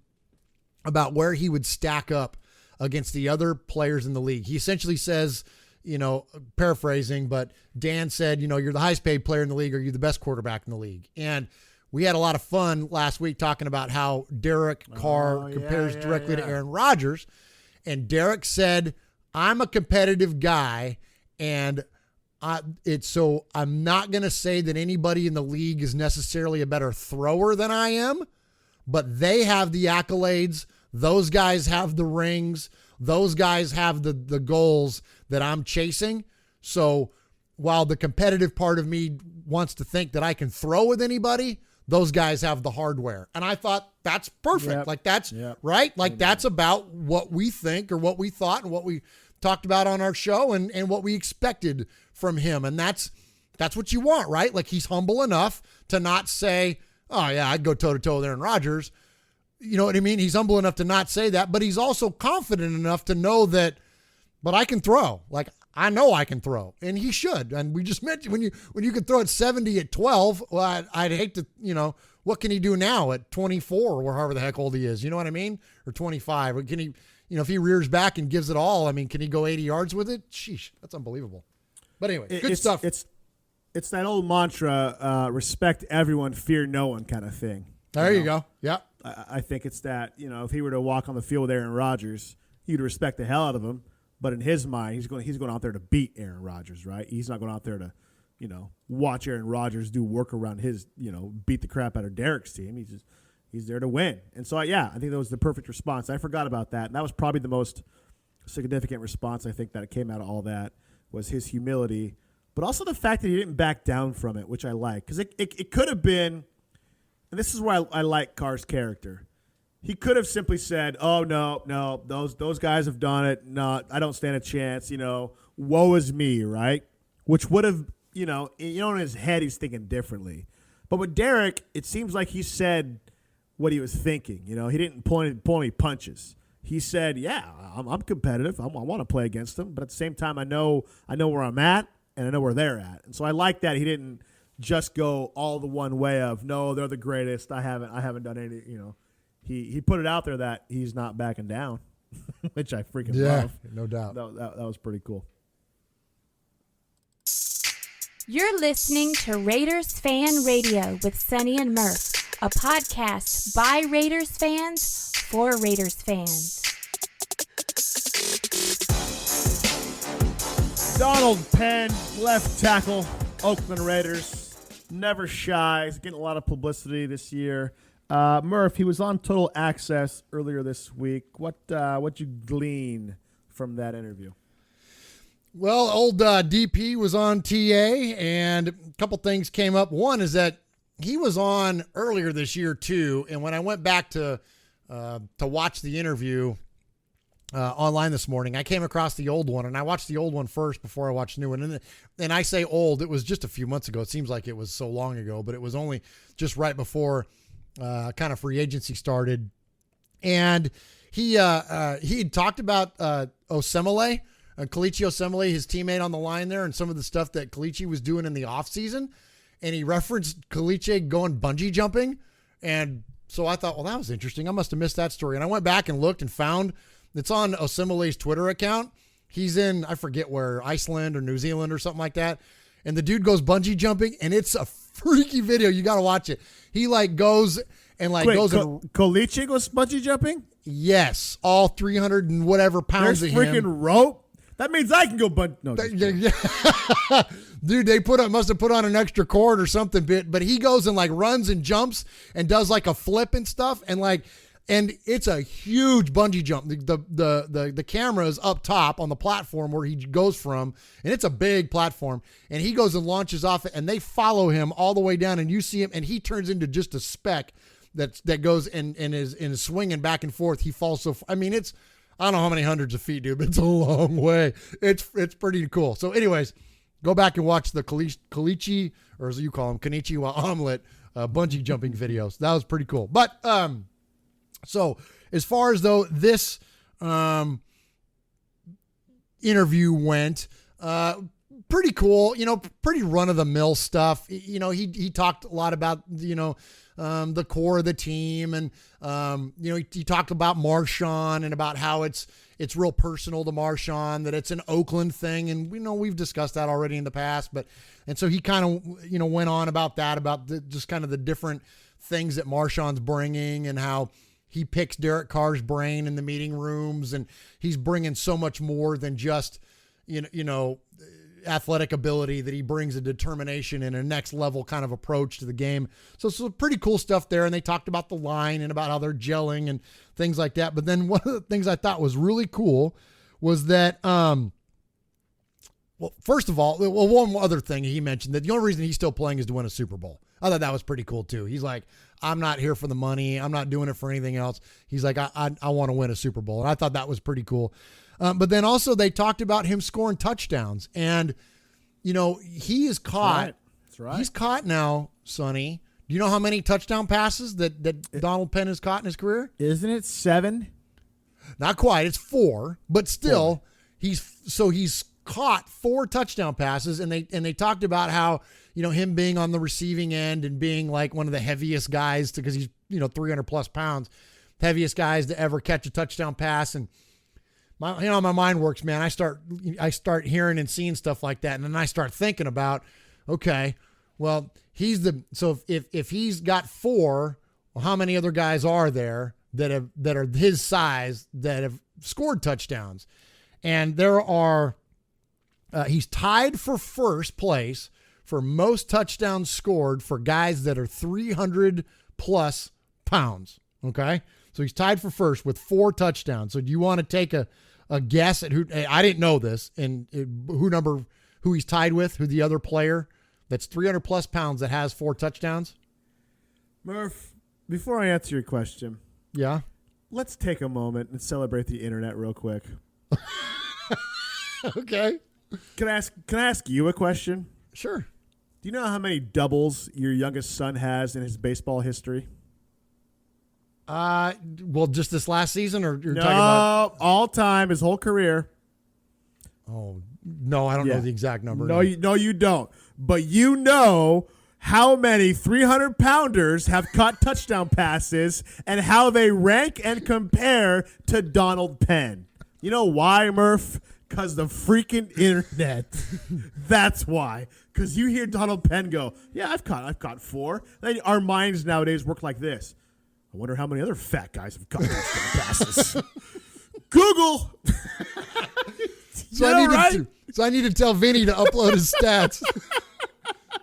about where he would stack up against the other players in the league. He essentially says, paraphrasing, but Dan said, you're the highest paid player in the league, or you're the best quarterback in the league. And we had a lot of fun last week talking about how Derek Carr compares directly to Aaron Rodgers. And Derek said, I'm a competitive guy, and I'm not going to say that anybody in the league is necessarily a better thrower than I am, but they have the accolades. Those guys have the rings. Those guys have the goals that I'm chasing. So while the competitive part of me wants to think that I can throw with anybody, those guys have the hardware. And I thought that's perfect. Right. Like that's about what we think or what we thought and what we talked about on our show and what we expected from him. And that's what you want, right? Like he's humble enough to not say, oh yeah, I'd go toe to toe with Aaron Rodgers. You know what I mean? He's humble enough to not say that, but he's also confident enough to know that, but I can throw. Like I know I can throw, and he should. And we just mentioned when you can throw at 70 at 12, well, I'd hate to, what can he do now at 24 or however the heck old he is? You know what I mean? Or 25? Or can he, if he rears back and gives it all, I mean, can he go 80 yards with it? Sheesh, that's unbelievable. But anyway, good stuff. It's that old mantra, respect everyone, fear no one kind of thing. There you go. Yeah. I think it's that, if he were to walk on the field with Aaron Rodgers, you'd respect the hell out of him. But in his mind, he's going out there to beat Aaron Rodgers, right? He's not going out there to, watch Aaron Rodgers do work around his, beat the crap out of Derek's team. He's there to win. And so, I think that was the perfect response. I forgot about that. And that was probably the most significant response, I think, that came out of all that was his humility. But also the fact that he didn't back down from it, which I like. Because it could have been, and this is why I like Carr's character. He could have simply said, oh, no, those guys have done it. No, I don't stand a chance. woe is me, right? Which would have, in his head he's thinking differently. But with Derek, it seems like he said what he was thinking. He didn't pull any punches. He said, "Yeah, I'm competitive. I want to play against them, but at the same time, I know where I'm at, and I know where they're at." And so I like that he didn't just go all the one way of, "No, they're the greatest. I haven't done any." He put it out there that he's not backing down, which I freaking love. No doubt. That was pretty cool. You're listening to Raiders Fan Radio with Sonny and Murf, a podcast by Raiders fans for Raiders fans. Donald Penn, left tackle, Oakland Raiders. Never shy. He's getting a lot of publicity this year. Murf, he was on Total Access earlier this week. What you glean from that interview? Well, old DP was on TA, and a couple things came up. One is that he was on earlier this year too, and when I went back to watch the interview online this morning, I came across the old one, and I watched the old one first before I watched the new one. And I say old, it was just a few months ago. It seems like it was so long ago, but it was only just right before kind of free agency started. And he had talked about Osemele. Kalichi Osemele, his teammate on the line there, and some of the stuff that Kalichi was doing in the offseason. And he referenced Kalichi going bungee jumping. And so I thought, well, that was interesting. I must have missed that story. And I went back and looked and found it's on Osemele's Twitter account. He's in, I forget where, Iceland or New Zealand or something like that. And the dude goes bungee jumping, and it's a freaky video. You got to watch it. He goes and goes. Kalichi goes bungee jumping? Yes. All 300 and whatever pounds There's of him. freaking rope? That means I can go No, dude, they must have put on an extra cord or something, but he goes and runs and jumps and does a flip and stuff, and it's a huge bungee jump. The camera is up top on the platform where he goes from, and it's a big platform, and he goes and launches off it, and they follow him all the way down, and you see him, and he turns into just a speck that goes and is swinging back and forth. He falls so I mean, it's, I don't know how many hundreds of feet, dude, but it's a long way. It's pretty cool. So anyways, go back and watch the Kalichi, or as you call him, Kanichiwa Omelet, bungee jumping videos. That was pretty cool. But so as far as though this interview went, pretty cool, pretty run-of-the-mill stuff. He talked a lot about, the core of the team, and he talked about Marshawn and about how it's real personal to Marshawn, that it's an Oakland thing, and we've discussed that already in the past, and so he kind of went on about that, about just kind of the different things that Marshawn's bringing, and how he picks Derek Carr's brain in the meeting rooms, and he's bringing so much more than just athletic ability, that he brings a determination and a next level kind of approach to the game. So pretty cool stuff there. And they talked about the line and about how they're gelling and things like that. But then one of the things I thought was really cool was that, first of all, one other thing he mentioned, that the only reason he's still playing is to win a Super Bowl. I thought that was pretty cool too. He's like, I'm not here for the money. I'm not doing it for anything else. He's like, I want to win a Super Bowl. And I thought that was pretty cool. But then also they talked about him scoring touchdowns, and he is caught. That's right. He's caught now, Sonny. Do you know how many touchdown passes that Donald Penn has caught in his career? Isn't it 7? Not quite. It's 4, but still, he's caught 4 touchdown passes, and they talked about how him being on the receiving end and being like one of the heaviest guys, because he's 300 plus pounds, heaviest guys to ever catch a touchdown pass. And my mind works, man. I start hearing and seeing stuff like that, and then I start thinking about, okay, well, so if he's got 4, well, how many other guys are there that are his size that have scored touchdowns? And there are, he's tied for first place for most touchdowns scored for guys that are 300 plus pounds. Okay, so he's tied for first with 4 touchdowns. So do you want to take a guess at who? I didn't know this, and who he's tied with, who the other player that's 300 plus pounds that has 4 touchdowns? Murph, before I answer your question, yeah, let's take a moment and celebrate the internet real quick. Okay. Can I ask you a question? Sure. Do you know how many doubles your youngest son has in his baseball history? Well, just this last season, or you're No, talking about all time, his whole career. Oh no, I don't know the exact number. No, you don't. But you know how many 300-pounders have caught touchdown passes and how they rank and compare to Donald Penn. You know why, Murph? Because the freaking internet. That's why. Because you hear Donald Penn go, yeah, I've caught 4. Then our minds nowadays work like this. I wonder how many other fat guys have caught touchdown passes. Google. So I need to tell Vinny to upload his stats.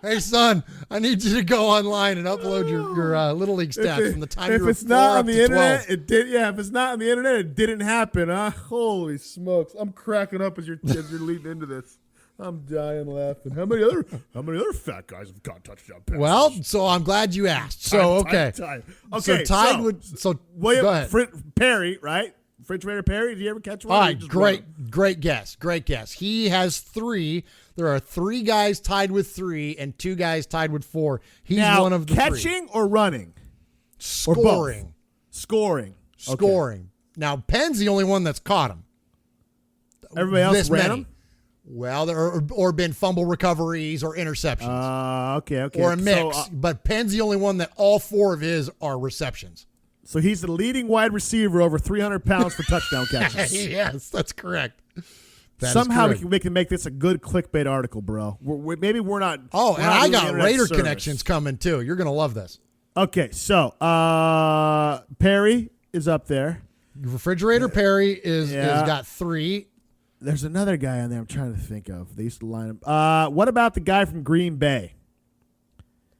Hey son, I need you to go online and upload your Little League stats from the time you were 4 up to 12. If it's not on the internet, it didn't happen. Huh? Holy smokes! I'm cracking up as you're leading into this. I'm dying laughing. How many other fat guys have caught touchdown passes? Well, so I'm glad you asked. So Okay, so tied with William go ahead. Perry, right? Refrigerator Perry. Did you ever catch one? All right, great guess. He has 3. There are 3 guys tied with 3 and 2 guys tied with 4. He's now, one of the catching 3. or running? Scoring. Scoring. Scoring. Now, Penn's the only one that's caught him. Everybody else ran many. him? Well, there or been fumble recoveries or interceptions. Okay. Or a mix. But Penn's the only one that all 4 of his are receptions. So he's the leading wide receiver over 300 pounds for touchdown catches. Yes, that's correct. Somehow we can make this a good clickbait article, bro. Maybe we're not. Oh, and I got Raider service. connections coming too. You're going to love this. Okay, so Perry is up there. Refrigerator Perry is got 3. There's another guy on there I'm trying to think of. They used to line him. What about the guy from Green Bay?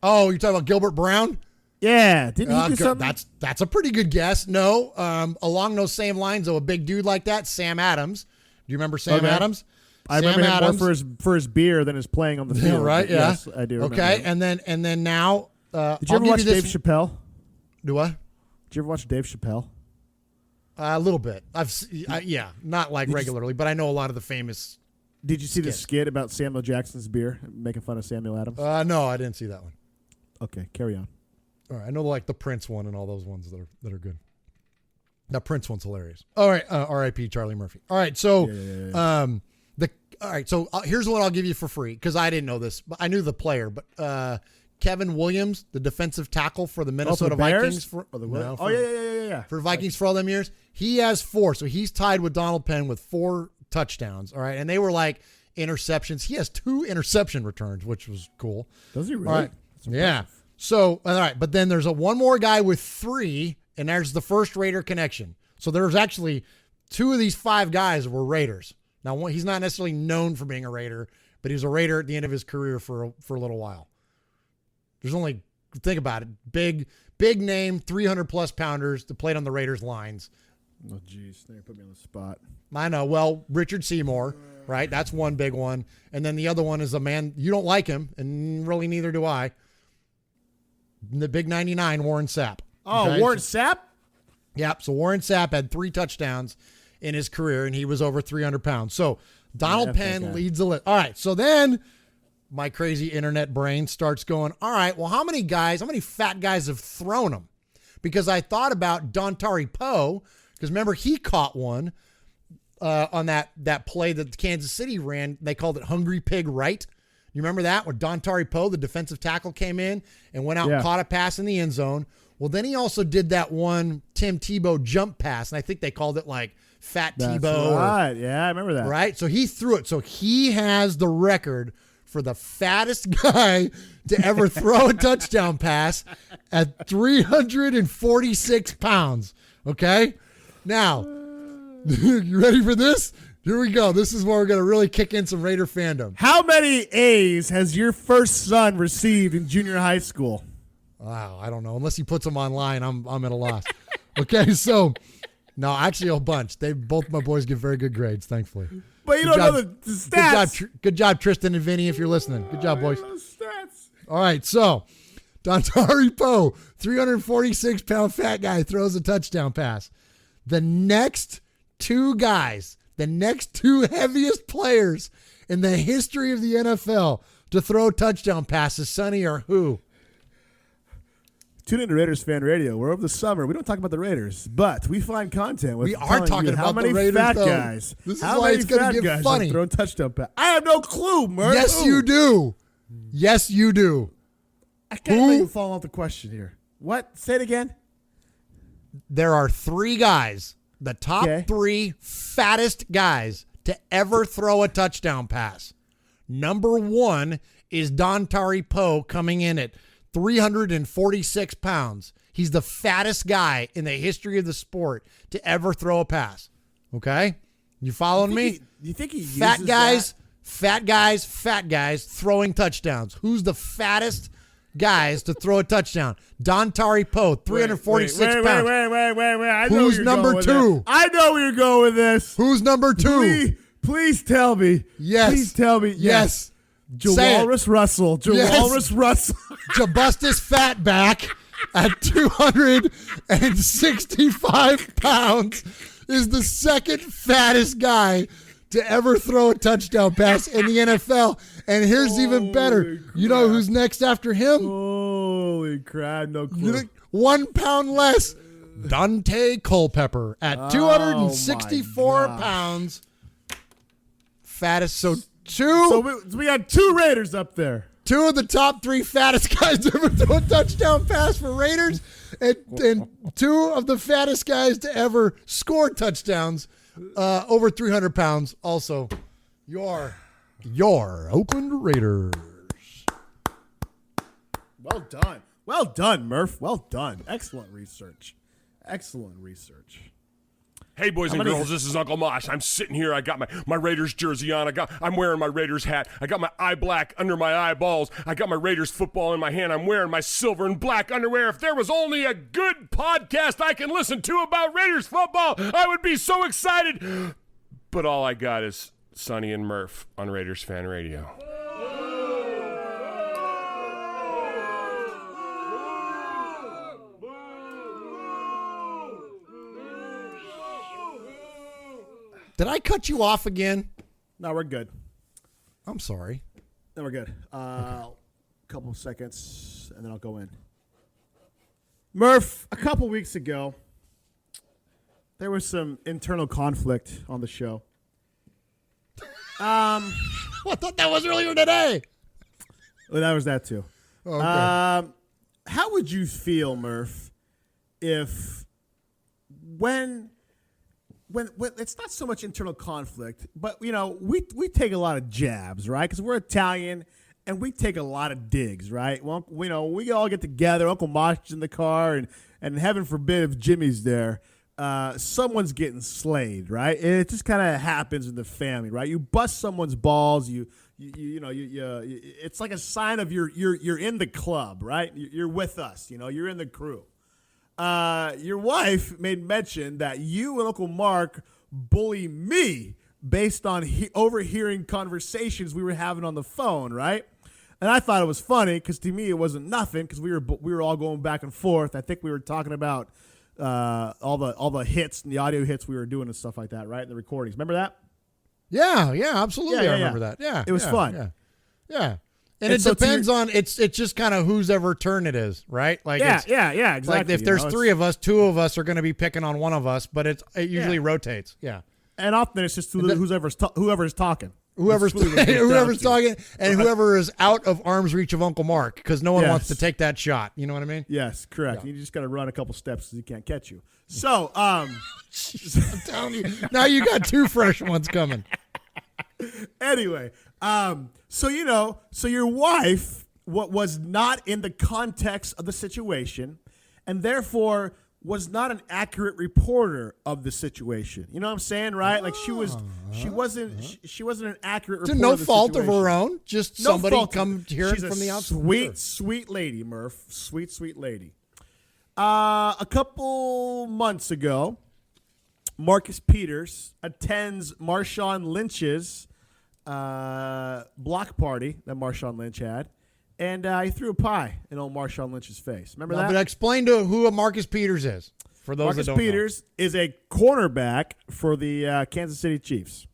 Oh, you're talking about Gilbert Brown? Yeah, didn't he do something? That's a pretty good guess. No, along those same lines, though, a big dude like that, Sam Adams. Do you remember Sam Adams? I remember him more for his beer than his playing on the field. Right? Yeah. Yes, I do. Okay, and then now, did you ever watch Dave Chappelle? Do what? Did you ever watch Dave Chappelle? A little bit. Not like regularly, but I know a lot of the famous. Did you see the skit about Samuel Jackson's beer, making fun of Samuel Adams? No, I didn't see that one. Okay, carry on. All right, I know like the Prince one and all those ones that are good. That Prince one's hilarious. All right, R.I.P. Charlie Murphy. All right, so here's what I'll give you for free because I didn't know this, but I knew the player. But Kevin Williams, the defensive tackle for the Minnesota Vikings, for the Vikings for all them years, he has 4, so he's tied with Donald Penn with 4 touchdowns. All right, and they were like interceptions. He has 2 interception returns, which was cool. Does he really? All right, yeah. So, all right, but then there's one more guy with 3, and there's the first Raider connection. So there's actually 2 of these 5 guys were Raiders. Now, he's not necessarily known for being a Raider, but he was a Raider at the end of his career for a little while. There's only, think about it, big name, 300-plus pounders that played on the Raiders lines. Oh, geez, they put me on the spot. I know. Well, Richard Seymour, right? That's one big one. And then the other one is a man, you don't like him, and really neither do I. The big 99, Warren Sapp. Oh, okay? Warren Sapp? Yep. So Warren Sapp had 3 touchdowns in his career, and he was over 300 pounds. So Donald Penn leads the list. All right. So then my crazy internet brain starts going, all right, well, how many fat guys have thrown him? Because I thought about Dontari Poe, because remember, he caught one on that play that Kansas City ran. They called it Hungry Pig Right. You remember that? Where Dontari Poe, the defensive tackle, came in and went out and caught a pass in the end zone. Well, then he also did that one Tim Tebow jump pass, and I think they called it like Fat Tebow. Right. Yeah, I remember that. Right? So he threw it. So he has the record for the fattest guy to ever throw a touchdown pass at 346 pounds. Okay? Now, you ready for this? Here we go. This is where we're going to really kick in some Raider fandom. How many A's has your first son received in junior high school? Wow, I don't know. Unless he puts them online, I'm at a loss. Okay, so no, actually a bunch. Both my boys get very good grades, thankfully. But you don't know the stats. Good job, Tristan and Vinny, if you're listening. Good job, boys. Stats. All right, so Dontari Poe, 346-pound fat guy, throws a touchdown pass. The next 2 guys, the next 2 heaviest players in the history of the NFL to throw touchdown passes, Sonny, or who? Tune in to Raiders Fan Radio. We're over the summer. We don't talk about the Raiders, but we find content. We are talking how about many the Raiders, fat though. guys. This is how why many it's going fat to get guys funny. have thrown touchdown pass? I have no clue, Murph. Yes, you do. Yes, you do. I can't even follow up the question here. What? Say it again. There are 3 guys, the top 3 fattest guys to ever throw a touchdown pass. Number 1 is Dontari Poe, coming in at 346 pounds. He's the fattest guy in the history of the sport to ever throw a pass. Okay? You following me? You think he fat uses guys, that? fat guys throwing touchdowns. Who's the fattest guys to throw a touchdown? Dontari Poe, 346 pounds. Wait. I know Who's where you're number going with 2? this. I know where you're going with this. Who's number 2? Please tell me. Yes. Please tell me. Yes. Jawalrus Russell. Jawalrus Russell. Jabustus Fatback at 265 pounds is the second fattest guy to ever throw a touchdown pass in the NFL. And here's even better. You know who's next after him? Holy crap, no clue. 1 pound less. Dante Culpepper at 264 pounds. Fattest. So we got 2 Raiders up there. 2 of the top 3 fattest guys to ever throw a touchdown pass for Raiders, and 2 of the fattest guys to ever score touchdowns, over 300 pounds. Also, your Oakland Raiders. Well done, Murph. Well done. Excellent research. Hey, boys and girls, this is Uncle Mosh. I'm sitting here. I got my Raiders jersey on. I'm wearing my Raiders hat. I got my eye black under my eyeballs. I got my Raiders football in my hand. I'm wearing my silver and black underwear. If there was only a good podcast I can listen to about Raiders football, I would be so excited. But all I got is Sonny and Murf on Raiders Fan Radio. Did I cut you off again? No, we're good. I'm sorry. No, we're good. Couple of seconds, and then I'll go in. Murph, a couple weeks ago, there was some internal conflict on the show. I thought that was earlier today. Well, that was that too. Okay. How would you feel, Murph, if when it's not so much internal conflict, but we take a lot of jabs, right? Because we're Italian and we take a lot of digs, right? Well, we all get together. Uncle Mosh is in the car, and heaven forbid if Jimmy's there, someone's getting slayed, right? And it just kind of happens in the family, right? You bust someone's balls, you it's like a sign of you're in the club, right? You're with us, you're in the crew. Your wife made mention that you and Uncle Mark bully me based on overhearing conversations we were having on the phone, right? And I thought it was funny because to me it wasn't nothing because we were all going back and forth. I think we were talking about all the hits and the audio hits we were doing and stuff like that, right? The recordings. Remember that? Yeah, absolutely. I remember that. Yeah, it was fun. Yeah. And it depends on it's just kind of whose ever turn it is, right? Like exactly. Like if there's 3 of us, 2 of us are going to be picking on one of us, but it usually rotates. Yeah. And often it's just whoever's talking. Whoever's talking and whoever is out of arm's reach of Uncle Mark because no one wants to take that shot. You know what I mean? Yes, correct. Yeah. You just got to run a couple steps because he can't catch you. So, Jeez, I'm telling you, now you got 2 fresh ones coming. Anyway, so your wife was not in the context of the situation, and therefore was not an accurate reporter of the situation. You know what I'm saying, right? Like she wasn't an accurate reporter. To no of the fault situation. of her own, just no somebody fault. come hearing from the outside. Sweet lady, Murph. Sweet lady. A couple months ago, Marcus Peters attends Marshawn Lynch's block party that Marshawn Lynch had, and he threw a pie in old Marshawn Lynch's face. Remember that? But explain to who Marcus Peters is. For those Marcus that don't Peters is a cornerback for the Kansas City Chiefs.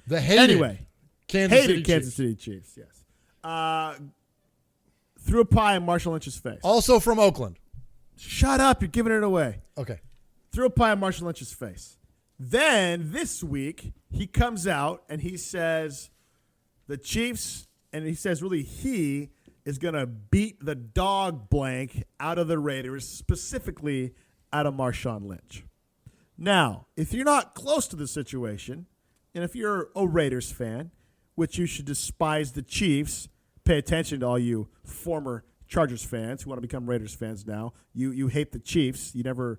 The hated. Anyway, Kansas City Chiefs, yes. Threw a pie in Marshall Lynch's face. Also from Oakland. Shut up, you're giving it away. Okay. Threw a pie in Marshall Lynch's face. Then this week, he comes out and he says the Chiefs, and he says really he is going to beat the dog blank out of the Raiders, specifically out of Marshawn Lynch. Now, if you're not close to the situation, and if you're a Raiders fan, which you should despise the Chiefs, pay attention to all you former Chargers fans who want to become Raiders fans now. You hate the Chiefs. You never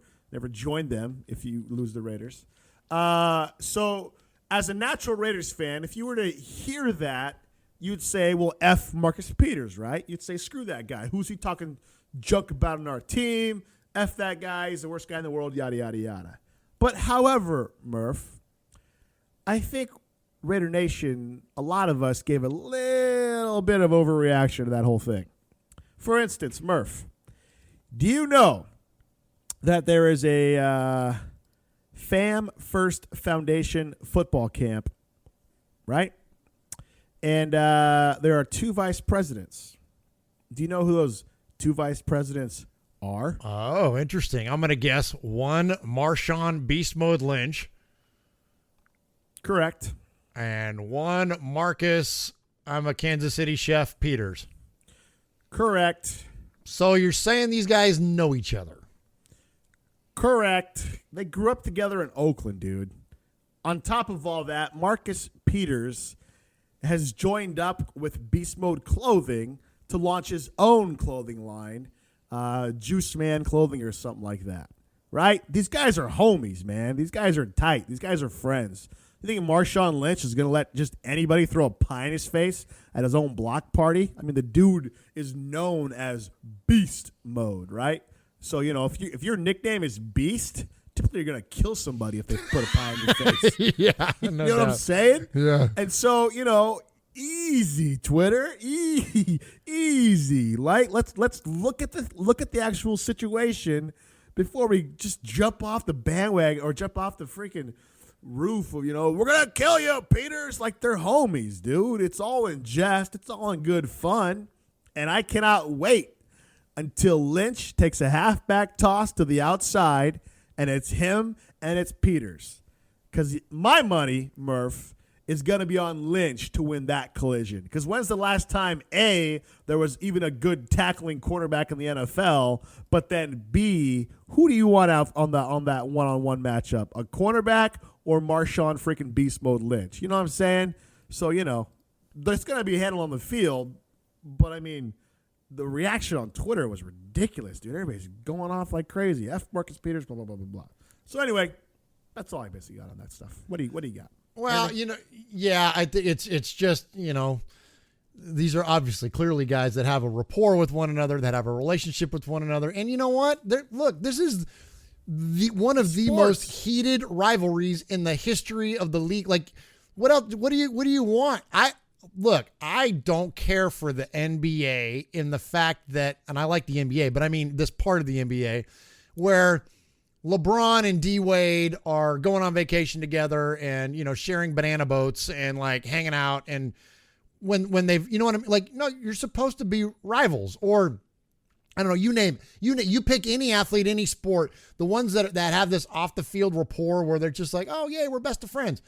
joined them if you lose the Raiders. So as a natural Raiders fan, if you were to hear that, you'd say, well, F Marcus Peters, right? You'd say, screw that guy. Who's he talking junk about on our team? F that guy. He's the worst guy in the world, yada, yada, yada. But however, Murph, I think Raider Nation, a lot of us gave a little bit of overreaction to that whole thing. For instance, Murph, do you know that there is a Fam First Foundation football camp, right? And there are 2 vice presidents. Do you know who those 2 vice presidents are? Oh, interesting. I'm going to guess one Marshawn Beast Mode Lynch. Correct. And one Marcus, I'm a Kansas City chef, Peters. Correct. So you're saying these guys know each other? Correct. They grew up together in Oakland, dude. On top of all that, Marcus Peters has joined up with Beast Mode Clothing to launch his own clothing line, Juice Man Clothing or something like that, right? These guys are homies, man. These guys are tight. These guys are friends. You think Marshawn Lynch is going to let just anybody throw a pie in his face at his own block party? I mean, the dude is known as Beast Mode, right? So, you know, if your nickname is Beast, typically you're going to kill somebody if they put a pie in your face. Yeah. You know what I'm saying? Yeah. And so, you know, easy, Twitter. Easy. Like, let's look at the actual situation before we just jump off the bandwagon or jump off the freaking roof of, you know, we're going to kill you, Peters. Like, they're homies, dude. It's all in jest. It's all in good fun. And I cannot wait until Lynch takes a halfback toss to the outside, and it's him and it's Peters. Because my money, Murph, is going to be on Lynch to win that collision. Because when's the last time, A, there was even a good tackling cornerback in the NFL, but then B, who do you want out on that one-on-one matchup? A cornerback or Marshawn freaking Beast Mode Lynch? You know what I'm saying? So, you know, there's going to be a handle on the field, but, I mean, the reaction on Twitter was ridiculous, dude. Everybody's going off like crazy. F Marcus Peters, blah, blah, blah, blah, blah. So, anyway, that's all I basically got on that stuff. What do you got? Well, you know, yeah, I think it's just, you know, these are obviously clearly guys that have a rapport with one another, that have a relationship with one another. And you know what? Look, this is one of the most heated rivalries in the history of the league. Like, what else? What do you want? I don't care for the NBA in the fact that, and I like the NBA, but I mean this part of the NBA where LeBron and D Wade are going on vacation together and, you know, sharing banana boats and like hanging out. And when they've, you know what I mean? Like, no, you're supposed to be rivals, or I don't know, you pick any athlete, any sport, the ones that have this off the field rapport where they're just like, oh yeah, we're best of friends.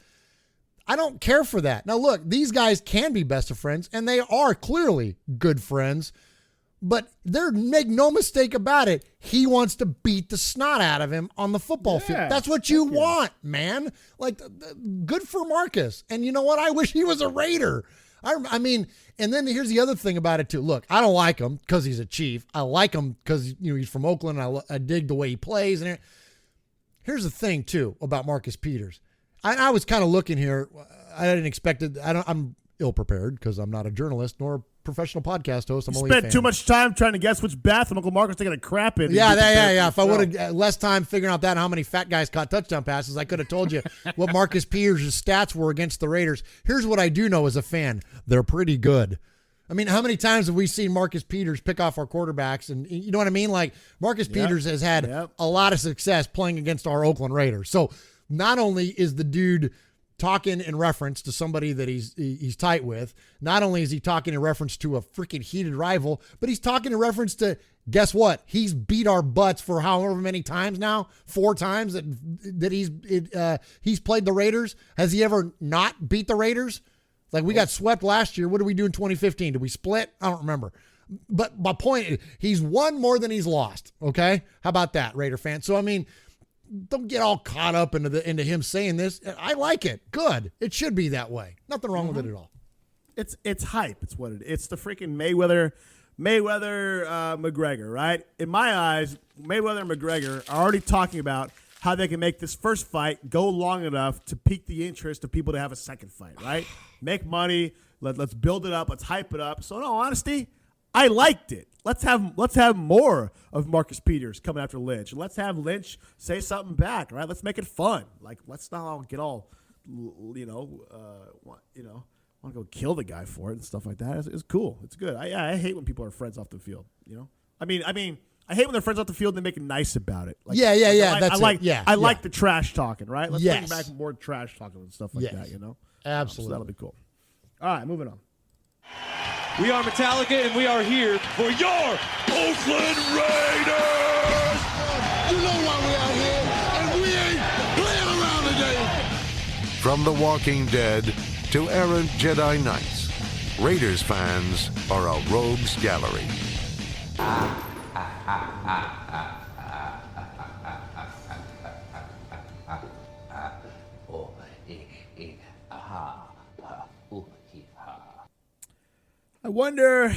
I don't care for that. Now look, these guys can be best of friends and they are clearly good friends. But make no mistake about it, he wants to beat the snot out of him on the football field. That's what you want, man. Like, good for Marcus. And you know what? I wish he was a Raider. I mean, and then here's the other thing about it, too. Look, I don't like him because he's a Chief. I like him because, you know, he's from Oakland. And I dig the way he plays. And here's the thing, too, about Marcus Peters. I was kind of looking here. I didn't expect it. I'm ill-prepared because I'm not a journalist nor a professional podcast host. I'm only a fan. Spent too much time trying to guess which bathroom Uncle Marcus taking a crap in. Yeah. If I would have less time figuring out that and how many fat guys caught touchdown passes, I could have told you what Marcus Peters' stats were against the Raiders. Here's what I do know as a fan. They're pretty good. I mean, how many times have we seen Marcus Peters pick off our quarterbacks? And you know what I mean? Like, Marcus Peters has had a lot of success playing against our Oakland Raiders. So not only is the dude talking in reference to somebody that he's tight with. Not only is he talking in reference to a freaking heated rival, but he's talking in reference to, guess what? He's beat our butts for however many times now, 4 times that he's played the Raiders. Has he ever not beat the Raiders? Like, we got swept last year. What did we do in 2015? Did we split? I don't remember. But my point is, he's won more than he's lost. Okay, how about that, Raider fans? So I mean, don't get all caught up into him saying this. I like it. Good. It should be that way. Nothing wrong with it at all. It's hype. It's what it is. It's the freaking Mayweather McGregor, right? In my eyes, Mayweather and McGregor are already talking about how they can make this first fight go long enough to pique the interest of people to have a second fight, right? Make money. Let's build it up. Let's hype it up. So, in all honesty, I liked it. Let's have more of Marcus Peters coming after Lynch. Let's have Lynch say something back, right? Let's make it fun. Like, let's not all get all, want to go kill the guy for it and stuff like that. It's cool. It's good. I hate when people are friends off the field. I mean, I hate when they're friends off the field and they make it nice about it. Like, yeah. I like the trash talking, right? Let's bring back more trash talking and stuff like that. Absolutely, so that'll be cool. All right, moving on. We are Metallica, and we are here for your Oakland Raiders! You know why we out here, and we ain't playing around today. From The Walking Dead to errant Jedi Knights, Raiders fans are a rogues gallery. I wonder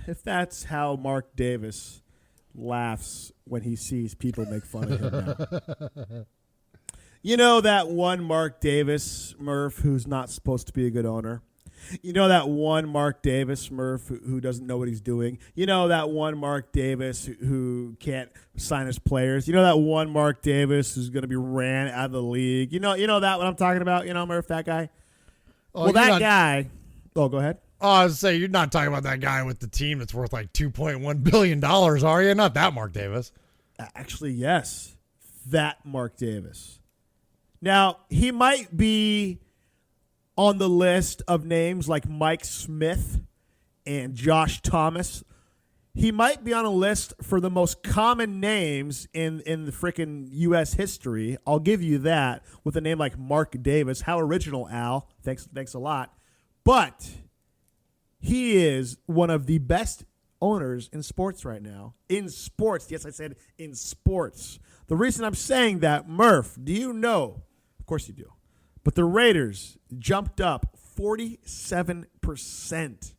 if that's how Mark Davis laughs when he sees people make fun of him now. You know that one Mark Davis, Murph, who's not supposed to be a good owner? You know that one Mark Davis, Murph, who doesn't know what he's doing? You know that one Mark Davis who can't sign his players? You know that one Mark Davis who's going to be ran out of the league? You know that what I'm talking about? Murph, that guy? Oh, well, that guy... Oh, go ahead. Oh, I was saying, you're not talking about that guy with the team that's worth like $2.1 billion, are you? Not that Mark Davis. Actually, yes. That Mark Davis. Now, he might be on the list of names like Mike Smith and Josh Thomas. He might be on a list for the most common names in the frickin' U.S. history. I'll give you that, with a name like Mark Davis. How original, Al. Thanks a lot. But he is one of the best owners in sports right now. In sports. Yes, I said in sports. The reason I'm saying that, Murph, do you know? Of course you do. But the Raiders jumped up 47%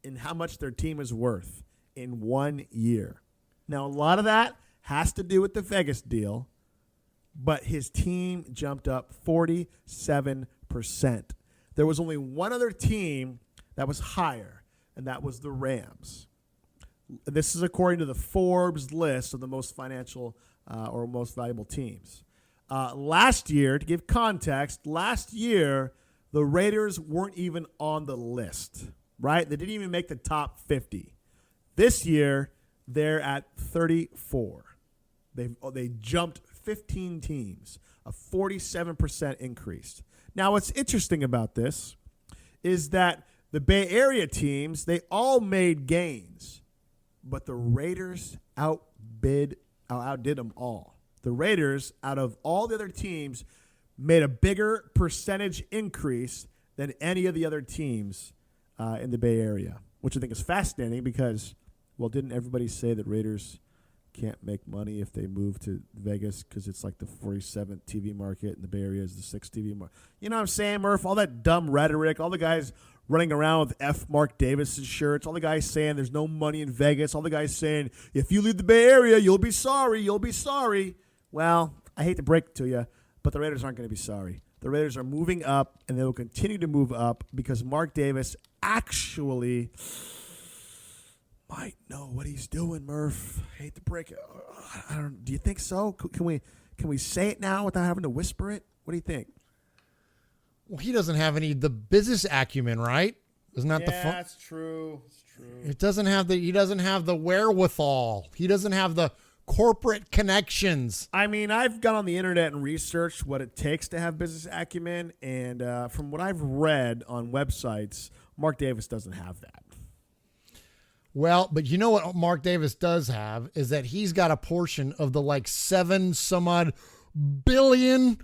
in how much their team is worth in 1 year. Now, a lot of that has to do with the Vegas deal, but his team jumped up 47%. There was only one other team that was higher, and that was the Rams. This is according to the Forbes list of the most financial or most valuable teams. Last year, to give context, the Raiders weren't even on the list, right? They didn't even make the top 50. This year, they're at 34. They jumped 15 teams, a 47% increase. Now, what's interesting about this is that the Bay Area teams, they all made gains, but the Raiders outdid them all. The Raiders, out of all the other teams, made a bigger percentage increase than any of the other teams in the Bay Area, which I think is fascinating because, well, didn't everybody say that Raiders can't make money if they move to Vegas because it's like the 47th TV market and the Bay Area is the 6th TV market? You know what I'm saying, Murph? All that dumb rhetoric, all the guys running around with F. Mark Davis shirts, all the guys saying there's no money in Vegas, all the guys saying if you leave the Bay Area, you'll be sorry. Well, I hate to break it to you, but the Raiders aren't going to be sorry. The Raiders are moving up, and they will continue to move up because Mark Davis actually might know what he's doing, Murph. I hate to break it. Do you think so? Can we say it now without having to whisper it? What do you think? Well, he doesn't have the business acumen, right? Isn't that the fun? That's true. It's true. He doesn't have the wherewithal. He doesn't have the corporate connections. I mean, I've gone on the internet and researched what it takes to have business acumen, and from what I've read on websites, Mark Davis doesn't have that. Well, but you know what Mark Davis does have is that he's got a portion of the like $7 billion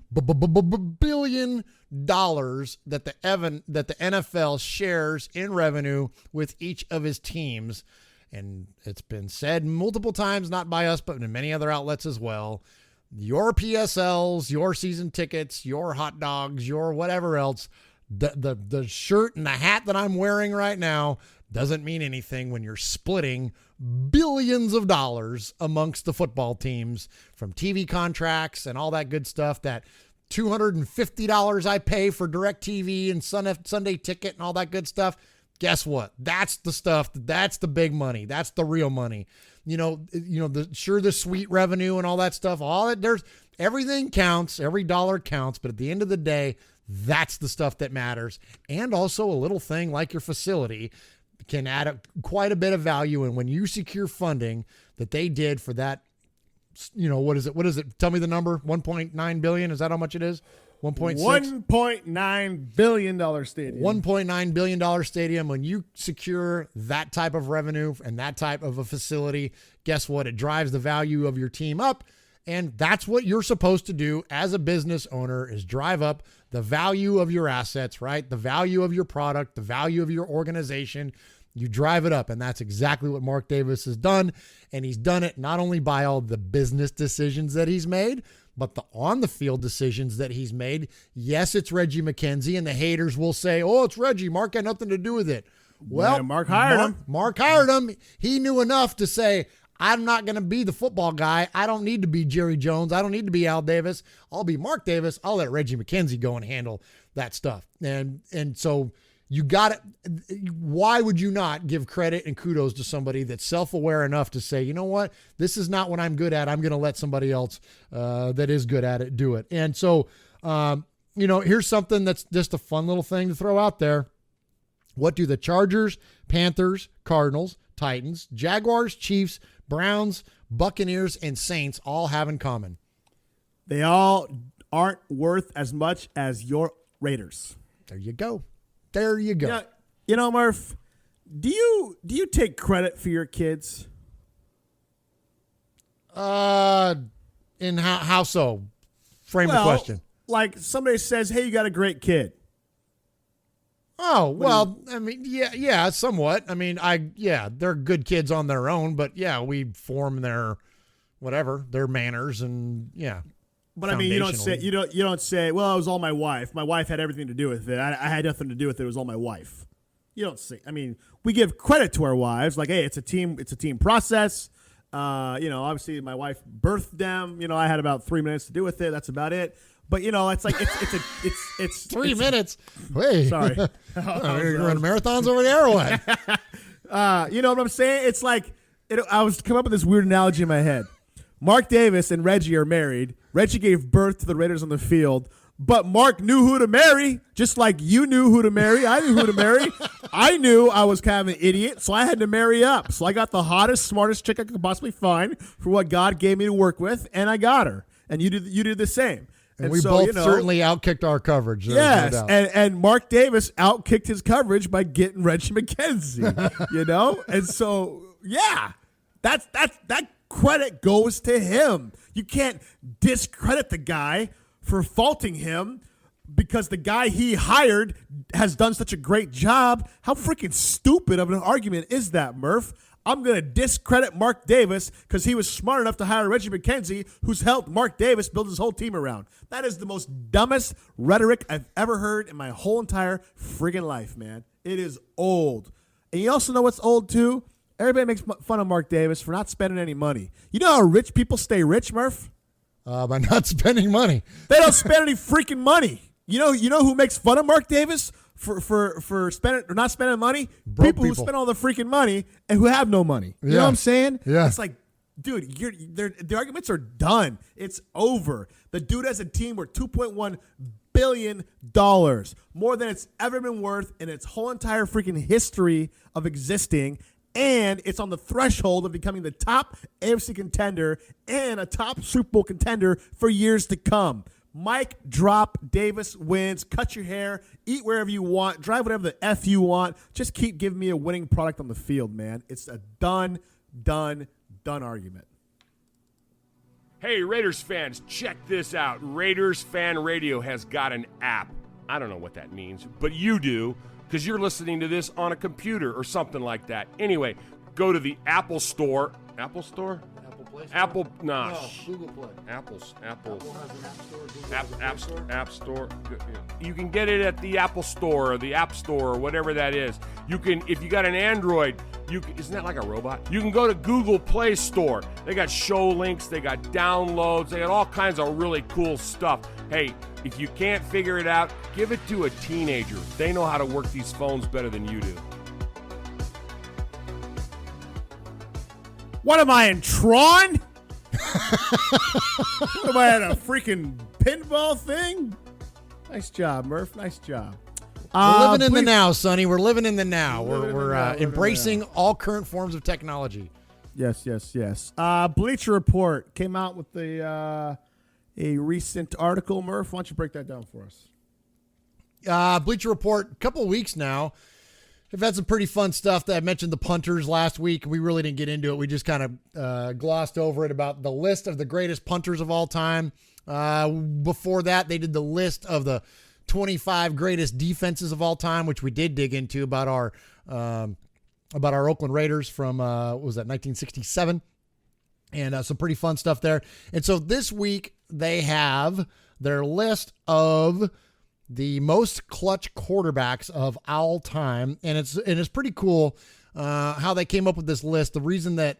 dollars that the NFL shares in revenue with each of his teams. And it's been said multiple times, not by us, but in many other outlets as well. Your PSLs, your season tickets, your hot dogs, your whatever else, the shirt and the hat that I'm wearing right now doesn't mean anything when you're splitting billions of dollars amongst the football teams from TV contracts and all that good stuff. That $250 I pay for DirecTV and Sunday ticket and all that good stuff. Guess what? That's the stuff. That's the big money. That's the real money. The sweet revenue and all that stuff. Everything counts. Every dollar counts. But at the end of the day, that's the stuff that matters. And also a little thing like your facility can add quite a bit of value. And when you secure funding that they did for that, what is it? Tell me the number. 1.9 billion. Is that how much it is? 1.6? $1.9 billion stadium. $1.9 billion stadium. When you secure that type of revenue and that type of a facility, guess what? It drives the value of your team up. And that's what you're supposed to do as a business owner, is drive up the value of your assets, right? The value of your product, the value of your organization. You drive it up. And that's exactly what Mark Davis has done. And he's done it not only by all the business decisions that he's made, but the on-the-field decisions that he's made. Yes, it's Reggie McKenzie, and the haters will say, oh, it's Reggie. Mark had nothing to do with it. Well, Mark hired him. Mark hired him. He knew enough to say, I'm not going to be the football guy. I don't need to be Jerry Jones. I don't need to be Al Davis. I'll be Mark Davis. I'll let Reggie McKenzie go and handle that stuff. And so you got it. Why would you not give credit and kudos to somebody that's self-aware enough to say, you know what, this is not what I'm good at. I'm going to let somebody else that is good at it do it. And so, here's something that's just a fun little thing to throw out there. What do the Chargers, Panthers, Cardinals, Titans, Jaguars, Chiefs, Browns, Buccaneers, and Saints all have in common? They all aren't worth as much as your Raiders. There you go. There you go. Murph, do you take credit for your kids? In how so? Frame the question. Like somebody says, hey, you got a great kid. Oh, well, I mean, yeah, somewhat. I mean, they're good kids on their own, but yeah, we form their manners and yeah. But I mean, you don't say, well, it was all my wife. My wife had everything to do with it. I had nothing to do with it. It was all my wife. You don't say. I mean, we give credit to our wives, like, hey, it's a team process. Obviously my wife birthed them. I had about 3 minutes to do with it. That's about it. But it's like it's 3 minutes. Wait, sorry. You're running marathons over there or what? You know what I'm saying? It's like I was coming up with this weird analogy in my head. Mark Davis and Reggie are married. Reggie gave birth to the Raiders on the field, but Mark knew who to marry, just like you knew who to marry. I knew who to marry. I knew I was kind of an idiot, so I had to marry up. So I got the hottest, smartest chick I could possibly find for what God gave me to work with, and I got her. And you did the same. And we both certainly outkicked our coverage. Yes, no doubt. And Mark Davis outkicked his coverage by getting Reggie McKenzie, And so, yeah, that credit goes to him. You can't discredit the guy for faulting him because the guy he hired has done such a great job. How freaking stupid of an argument is that, Murph? I'm going to discredit Mark Davis because he was smart enough to hire Reggie McKenzie, who's helped Mark Davis build his whole team around. That is the most dumbest rhetoric I've ever heard in my whole entire friggin' life, man. It is old. And you also know what's old, too? Everybody makes fun of Mark Davis for not spending any money. You know how rich people stay rich, Murph? By not spending money. They don't spend any freaking money. You know who makes fun of Mark Davis for spending or not spending money? People who spend all the freaking money and who have no money. You know what I'm saying? Yeah. It's like, dude, the arguments are done. It's over. The dude has a team worth $2.1 billion, more than it's ever been worth in its whole entire freaking history of existing. and it's on the threshold of becoming the top AFC contender and a top Super Bowl contender for years to come. Mic drop, Davis wins. Cut your hair, eat wherever you want, drive whatever the F you want. Just keep giving me a winning product on the field, man. It's a done argument. Hey, Raiders fans, check this out. Raiders Fan Radio has got an app. I don't know what that means, but you do, because you're listening to this on a computer or something like that. Anyway, go to the Apple Store. Apple Store? Apple, nah. No, Google Play. Apple has an App Store. App Store. You can get it at the Apple Store or the App Store or whatever that is. You can, if you got an Android, isn't that like a robot? You can go to Google Play Store. They got show links, they got downloads, they got all kinds of really cool stuff. Hey, if you can't figure it out, give it to a teenager. They know how to work these phones better than you do. What am I in Tron? What am I at a freaking pinball thing? Nice job, Murph. Nice job. We're living in the now, Sonny. We're living in the now. We're embracing now. all current forms of technology. Yes. Bleacher Report came out with a recent article. Murph, why don't you break that down for us? Bleacher Report, a couple of weeks now. I've had some pretty fun stuff. That I mentioned the punters last week. We really didn't get into it. We just kind of glossed over it about the list of the greatest punters of all time. Before that, they did the list of the 25 greatest defenses of all time, which we did dig into about our Oakland Raiders from what was that, 1967, and some pretty fun stuff there. And so this week they have their list of the most clutch quarterbacks of all time, and it's pretty cool how they came up with this list. The reason that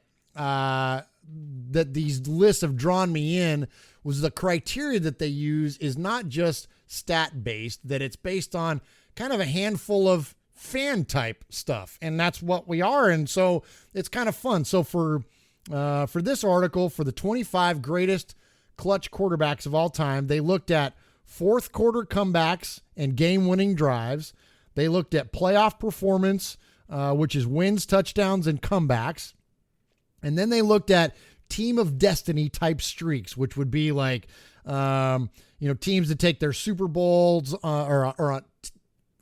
these lists have drawn me in was the criteria that they use is not just stat based, that it's based on kind of a handful of fan type stuff, and that's what we are. And so it's kind of fun. So for this article, for the 25 greatest clutch quarterbacks of all time, they looked at fourth quarter comebacks and game-winning drives. They looked at playoff performance, which is wins, touchdowns, and comebacks. And then they looked at team of destiny type streaks, which would be like, teams that take their Super Bowls or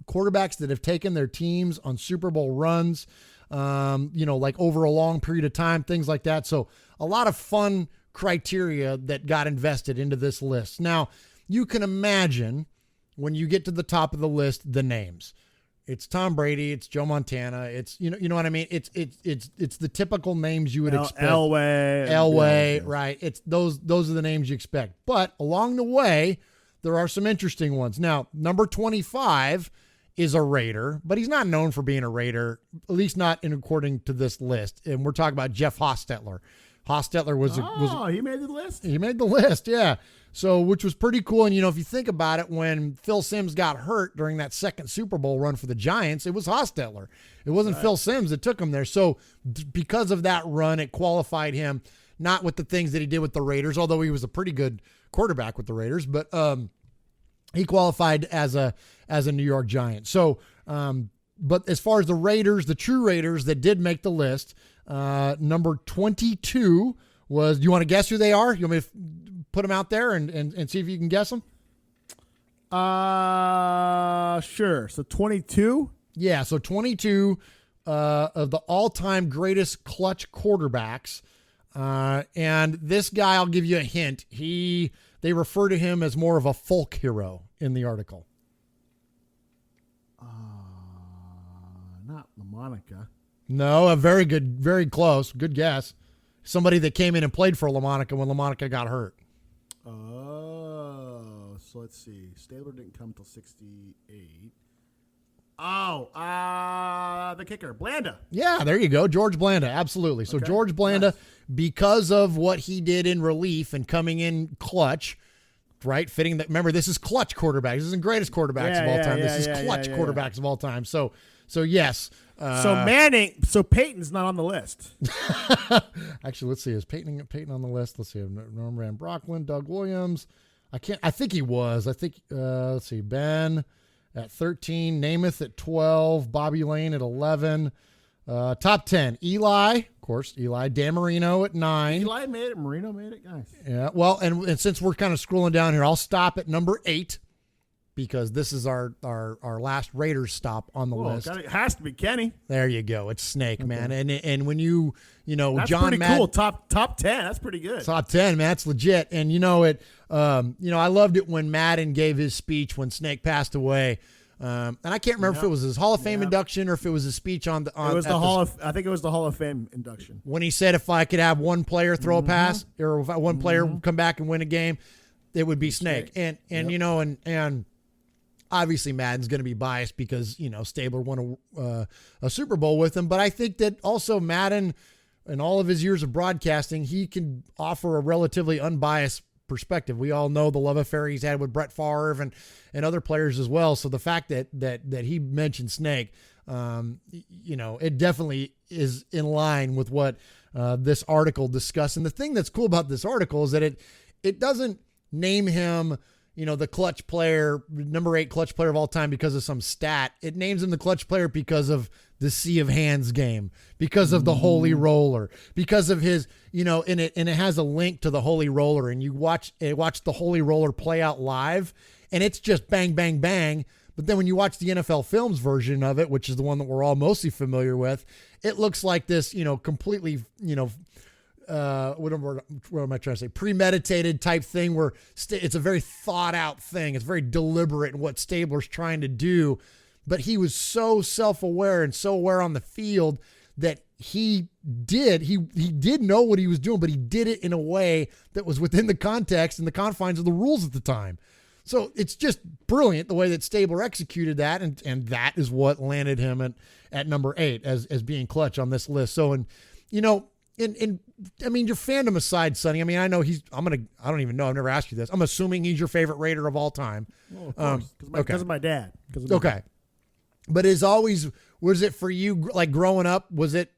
quarterbacks that have taken their teams on Super Bowl runs, like over a long period of time, things like that. So a lot of fun criteria that got invested into this list. Now, you can imagine when you get to the top of the list, the names. It's Tom Brady, it's Joe Montana, it's you know what I mean. It's the typical names you would expect. Elway, right? It's those are the names you expect. But along the way, there are some interesting ones. Now, number 25 is a Raider, but he's not known for being a Raider, at least not according to this list. And we're talking about Jeff Hostetler. Hostetler was he made the list. He made the list, yeah. So, which was pretty cool. And, if you think about it, when Phil Simms got hurt during that second Super Bowl run for the Giants, it was Hostetler. It wasn't Phil Simms that took him there. So, because of that run, it qualified him, not with the things that he did with the Raiders, although he was a pretty good quarterback with the Raiders, but he qualified as a New York Giant. So, but as far as the Raiders, the true Raiders that did make the list, number 22 was, do you want to guess who they are? You want me to put them out there and see if you can guess them? Sure. So 22? Yeah, so 22 of the all-time greatest clutch quarterbacks. And this guy, I'll give you a hint. They refer to him as more of a folk hero in the article. Not LaMonica. No, a very good, very close. Good guess. Somebody that came in and played for LaMonica when LaMonica got hurt. Oh, so let's see. Stabler didn't come till 68. Oh, the kicker, Blanda. Yeah, there you go. George Blanda, absolutely. So okay. George Blanda, nice. Because of what he did in relief and coming in clutch, right? Fitting that. Remember, this is clutch quarterbacks. This isn't greatest quarterbacks of all time. This is clutch quarterbacks of all time. So yes. So Peyton's not on the list. Actually, let's see. Is Peyton on the list? Let's see. Norman Van Brocklin, Doug Williams. I think he was. Let's see. Ben at 13, Namath at 12, Bobby Lane at 11, Top 10, Eli, of course, Dan Marino at 9. Eli made it. Marino made it, guys. Yeah, well, and since we're kind of scrolling down here, I'll stop at number 8 because this is our last Raiders stop on the list. It has to be Kenny. There you go. It's Snake, man. And when you know, That's John pretty Madden, cool. Top 10. That's pretty good. Top 10, man. That's legit. And I loved it when Madden gave his speech when Snake passed away. And I can't remember if it was his Hall of Fame induction or if it was his speech on I think it was the Hall of Fame induction. When he said if I could have one player throw a pass or if one player come back and win a game, it would be Snake. And and obviously Madden's going to be biased because, Stabler won a Super Bowl with him. But I think that also Madden, in all of his years of broadcasting, he can offer a relatively unbiased perspective. We all know the love affair he's had with Brett Favre and other players as well. So the fact that he mentioned Snake, it definitely is in line with what this article discussed. And the thing that's cool about this article is that it doesn't name him, the clutch player, number 8 clutch player of all time because of some stat. It names him the clutch player because of the Sea of Hands game, because of the Holy Roller, because of his, and it has a link to the Holy Roller, and you watch the Holy Roller play out live, and it's just bang, bang, bang. But then when you watch the NFL Films version of it, which is the one that we're all mostly familiar with, it looks like this, completely, what am I trying to say? Premeditated type thing where it's a very thought out thing. It's very deliberate in what Stabler's trying to do. But he was so self-aware and so aware on the field that he did know what he was doing, but he did it in a way that was within the context and the confines of the rules at the time. So it's just brilliant the way that Stabler executed that, and that is what landed him at number 8 as being clutch on this list. So, and your fandom aside, Sonny, I know I don't even know. I've never asked you this. I'm assuming he's your favorite Raider of all time. Well, of course, because of my dad. Okay. But was it for you, like growing up,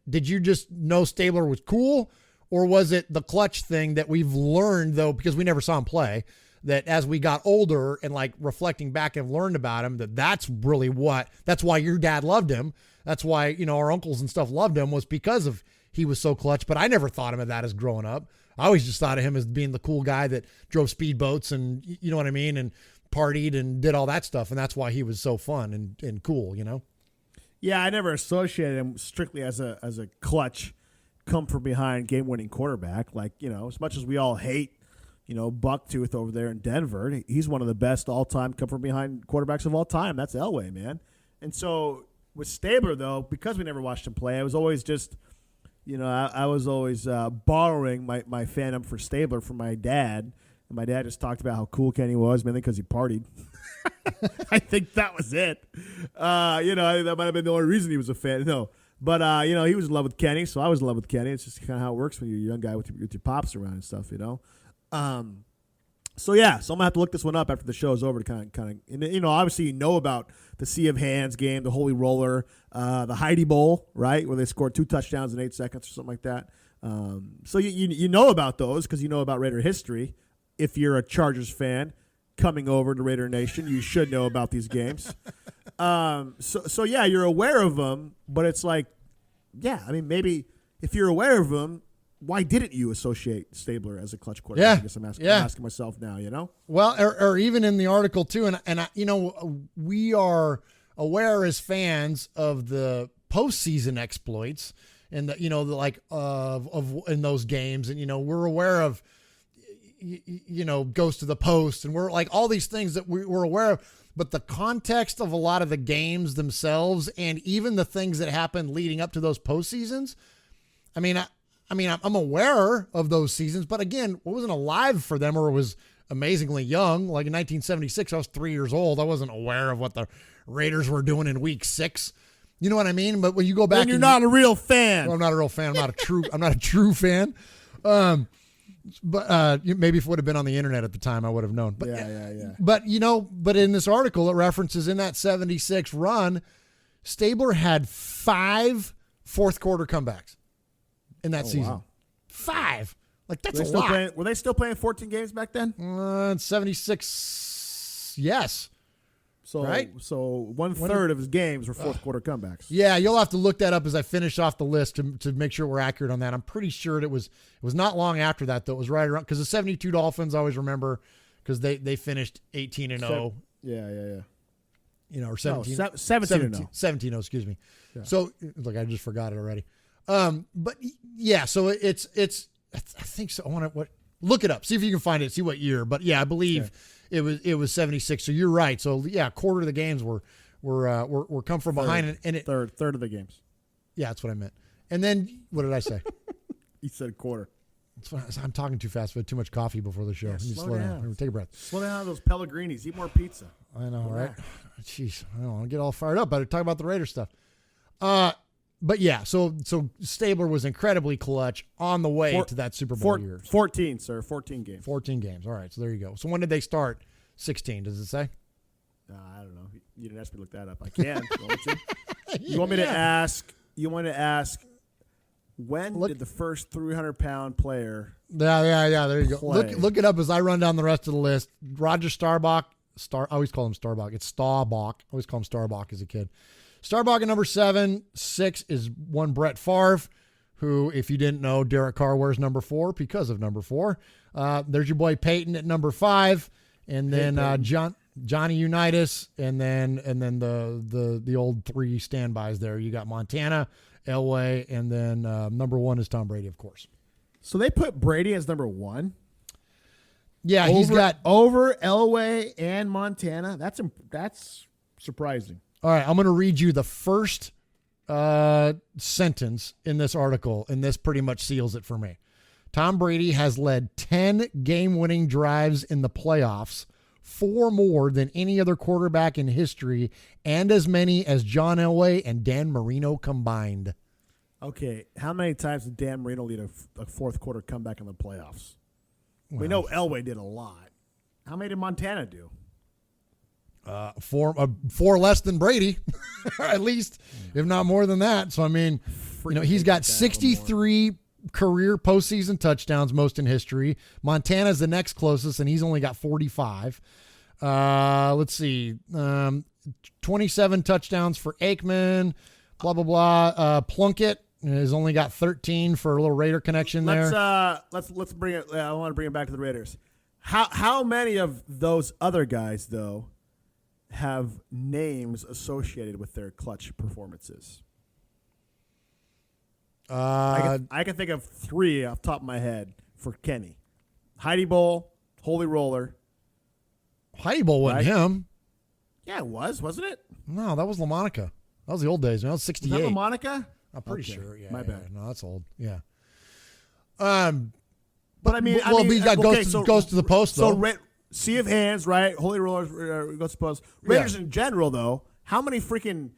did you just know Stabler was cool, or was it the clutch thing that we've learned, though, because we never saw him play, that as we got older and like reflecting back and learned about him, that's why your dad loved him. That's why, our uncles and stuff loved him, was because of he was so clutch. But I never thought of that as growing up. I always just thought of him as being the cool guy that drove speedboats and, you know what I mean, and partied and did all that stuff, and that's why he was so fun and cool, Yeah, I never associated him strictly as a clutch, come from behind, game-winning quarterback. Like, as much as we all hate, Bucktooth over there in Denver, he's one of the best all-time come from behind quarterbacks of all time. That's Elway, man. And so with Stabler, though, because we never watched him play, I was always just, I was always borrowing my fandom for Stabler from my dad. And my dad just talked about how cool Kenny was, mainly because he partied. I think that was it. That might have been the only reason he was a fan. No. But, he was in love with Kenny, so I was in love with Kenny. It's just kind of how it works when you're a young guy with your pops around and stuff, So I'm going to have to look this one up after the show is over to kind of obviously about the Sea of Hands game, the Holy Roller, the Heidi Bowl, right, where they scored 2 touchdowns in 8 seconds or something like that. So you know about those because you know about Raider history. If you're a Chargers fan coming over to Raider Nation, you should know about these games. So you're aware of them, but it's like, maybe if you're aware of them, why didn't you associate Stabler as a clutch quarterback? Yeah. I guess I'm asking myself now, Well, or even in the article too, and we are aware as fans of the postseason exploits and in those games, and we're aware of goes to the post, and we're like all these things that we're aware of, but the context of a lot of the games themselves, and even the things that happened leading up to those postseasons. I'm aware of those seasons, but again, I wasn't alive for them, or was amazingly young. Like in 1976, I was 3 years old. I wasn't aware of what the Raiders were doing in week 6. You know what I mean? But when you go back, and you're not a real fan. Well, I'm not a real fan. I'm not a true fan. But maybe if it would have been on the internet at the time, I would have known. But, yeah. But but in this article, it references in that 76 run, Stabler had 5 fourth quarter comebacks in that season. Wow. 5. Like, that's a lot. Were they still playing 14 games back then? 76, yes. So, right? So one third of his games were fourth quarter comebacks. Yeah, you'll have to look that up as I finish off the list to make sure we're accurate on that. I'm pretty sure it was not long after that, though. It was right around, because the 72 Dolphins, I always remember, because they finished 18-0. Yeah. You know, or 17. 17-0. 17-0, excuse me. Yeah. So, look, I just forgot it already. But yeah, so it's I think so. I want to look it up, see if you can find it, see what year. But yeah, I believe it was 76. So you're right. So yeah, a quarter of the games were come from behind, and it third of the games. Yeah, that's what I meant. And then what did I say? You said quarter. I'm talking too fast. I had too much coffee before the show. Yeah, slow down. Take a breath. Slow down on those Pellegrinis. Eat more pizza. I know, right? Jeez, I don't want to get all fired up. Better talk about the Raiders stuff. But yeah, so Stabler was incredibly clutch on the way to that Super Bowl year. 14, sir. 14 games. 14 games. All right, so there you go. So when did they start? 16, does it say? I don't know. You didn't ask me to look that up. I can. You want me to ask? You want to ask? When did the first 300-pound player? Yeah. There you play? go. Look it up as I run down the rest of the list. Roger Staubach. I always call him Staubach. It's Staubach. I always call him Staubach as a kid. Staubach at number 7. 6 is one Brett Favre, who, if you didn't know, Derek Carr wears number 4 because of number 4. There's your boy Peyton at number 5, and then Johnny Unitas, and then the old 3 standbys there. You got Montana, Elway, and then number 1 is Tom Brady, of course. So they put Brady as number 1. Yeah, he's got over Elway and Montana. That's surprising. All right, I'm going to read you the first sentence in this article, and this pretty much seals it for me. Tom Brady has led 10 game-winning drives in the playoffs, 4 more than any other quarterback in history, and as many as John Elway and Dan Marino combined. Okay, how many times did Dan Marino lead a fourth quarter comeback in the playoffs? Well, we know Elway did a lot. How many did Montana do? 4 less than Brady, at least, if not more than that. So, I mean, he's got 63 career postseason touchdowns, most in history. Montana's the next closest, and he's only got 45. Let's see. 27 touchdowns for Aikman, blah, blah, blah. Plunkett has only got 13 for a little Raider connection there. Let's bring it. I want to bring it back to the Raiders. How many of those other guys, though, have names associated with their clutch performances? I can think of 3 off the top of my head for Kenny. Heidi Bowl, Holy Roller. Heidi Bowl wasn't him. Yeah, it was, wasn't it? No, that was LaMonica. That was the old days, man. That was 68. Was that LaMonica? I'm pretty sure. Yeah, my bad. No, that's old. Yeah. But I mean, he got goes to the post, though. So Sea of Hands, right? Holy Rollers goes to post. Raiders in general, though, how many freaking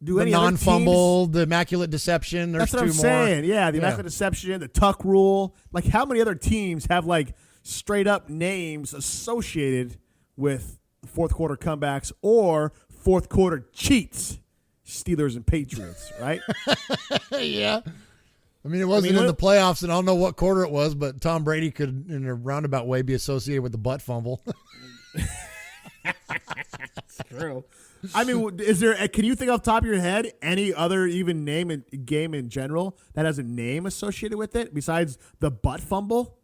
do any other teams? The non-fumble, the Immaculate Deception. There's That's what 2 I'm more. saying. Yeah, the Immaculate Deception, the Tuck Rule. Like, how many other teams have like straight up names associated with fourth quarter comebacks or fourth quarter cheats? Steelers and Patriots, right? Yeah. I mean, it wasn't in the playoffs, and I don't know what quarter it was, but Tom Brady could, in a roundabout way, be associated with the butt fumble. That's true. I mean, is there? Can you think off the top of your head any other even name in game in general that has a name associated with it besides the butt fumble?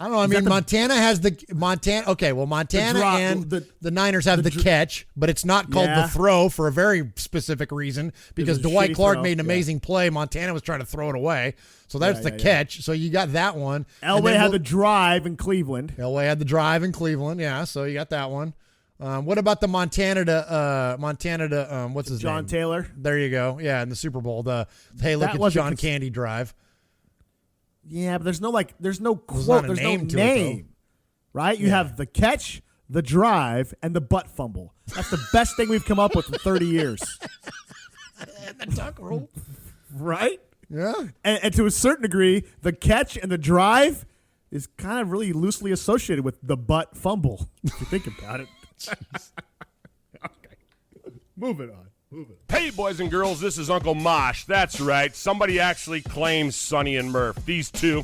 I don't know. I mean, Montana has the Montana. Okay, well, Montana and the Niners have the catch, but it's not called the throw for a very specific reason because Dwight Clark made an amazing play. Montana was trying to throw it away, so that's the catch. So you got that one. Elway had the drive in Cleveland. Elway had the drive in Cleveland. Yeah, so you got that one. What about the Montana to what's his name? John Taylor. There you go. Yeah, in the Super Bowl, the hey, look at John Candy drive. Yeah, but there's no quote, there's no name, right? You have the catch, the drive, and the butt fumble. That's the best thing we've come up with in 30 years. And the duck rule, right? Yeah, and to a certain degree, the catch and the drive is kind of really loosely associated with the butt fumble. If you think about it. Okay, moving on. Hey, boys and girls, this is Uncle Mosh. That's right. Somebody actually claims Sonny and Murf. These two.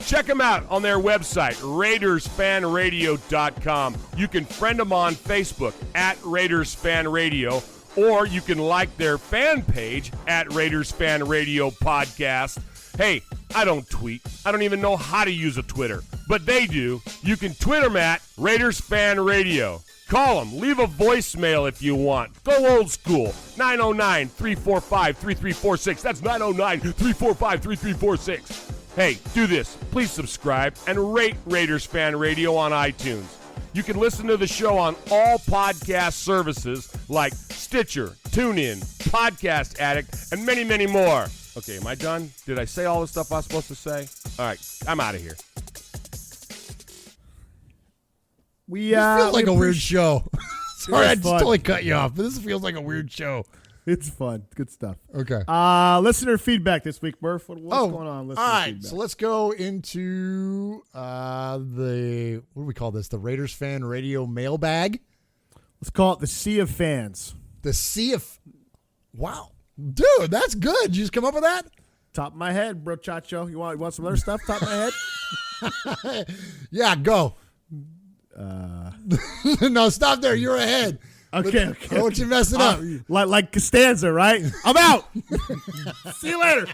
Check them out on their website, RaidersFanRadio.com. You can friend them on Facebook at RaidersFanRadio, or you can like their fan page at Raiders Fan Radio Podcast. Hey, I don't tweet. I don't even know how to use a Twitter, but they do. You can tweet them at Raiders Fan Radio. Call them. Leave a voicemail if you want. Go old school. 909-345-3346. That's 909-345-3346. Hey, do this. Please subscribe and rate Raiders Fan Radio on iTunes. You can listen to the show on all podcast services like Stitcher, TuneIn, Podcast Addict, and many, many more. Okay, am I done? Did I say all the stuff I was supposed to say? All right, I'm out of here. This feels like a weird show. Sorry, I just totally cut you off, but this feels like a weird show. It's fun. Good stuff. Okay. Listener feedback this week, Murph. What's going on? Listener all right, feedback? so let's go into what do we call this? The Raiders Fan Radio mailbag? Let's call it the Sea of Fans. The Sea of... Wow. Dude, that's good. Did you just come up with that? Top of my head, bro, Chacho. You want some other stuff? Top of my head? Yeah, go. No, stop there. You're ahead. Okay. I don't want you messing up. Like Costanza, right? I'm out. See you later.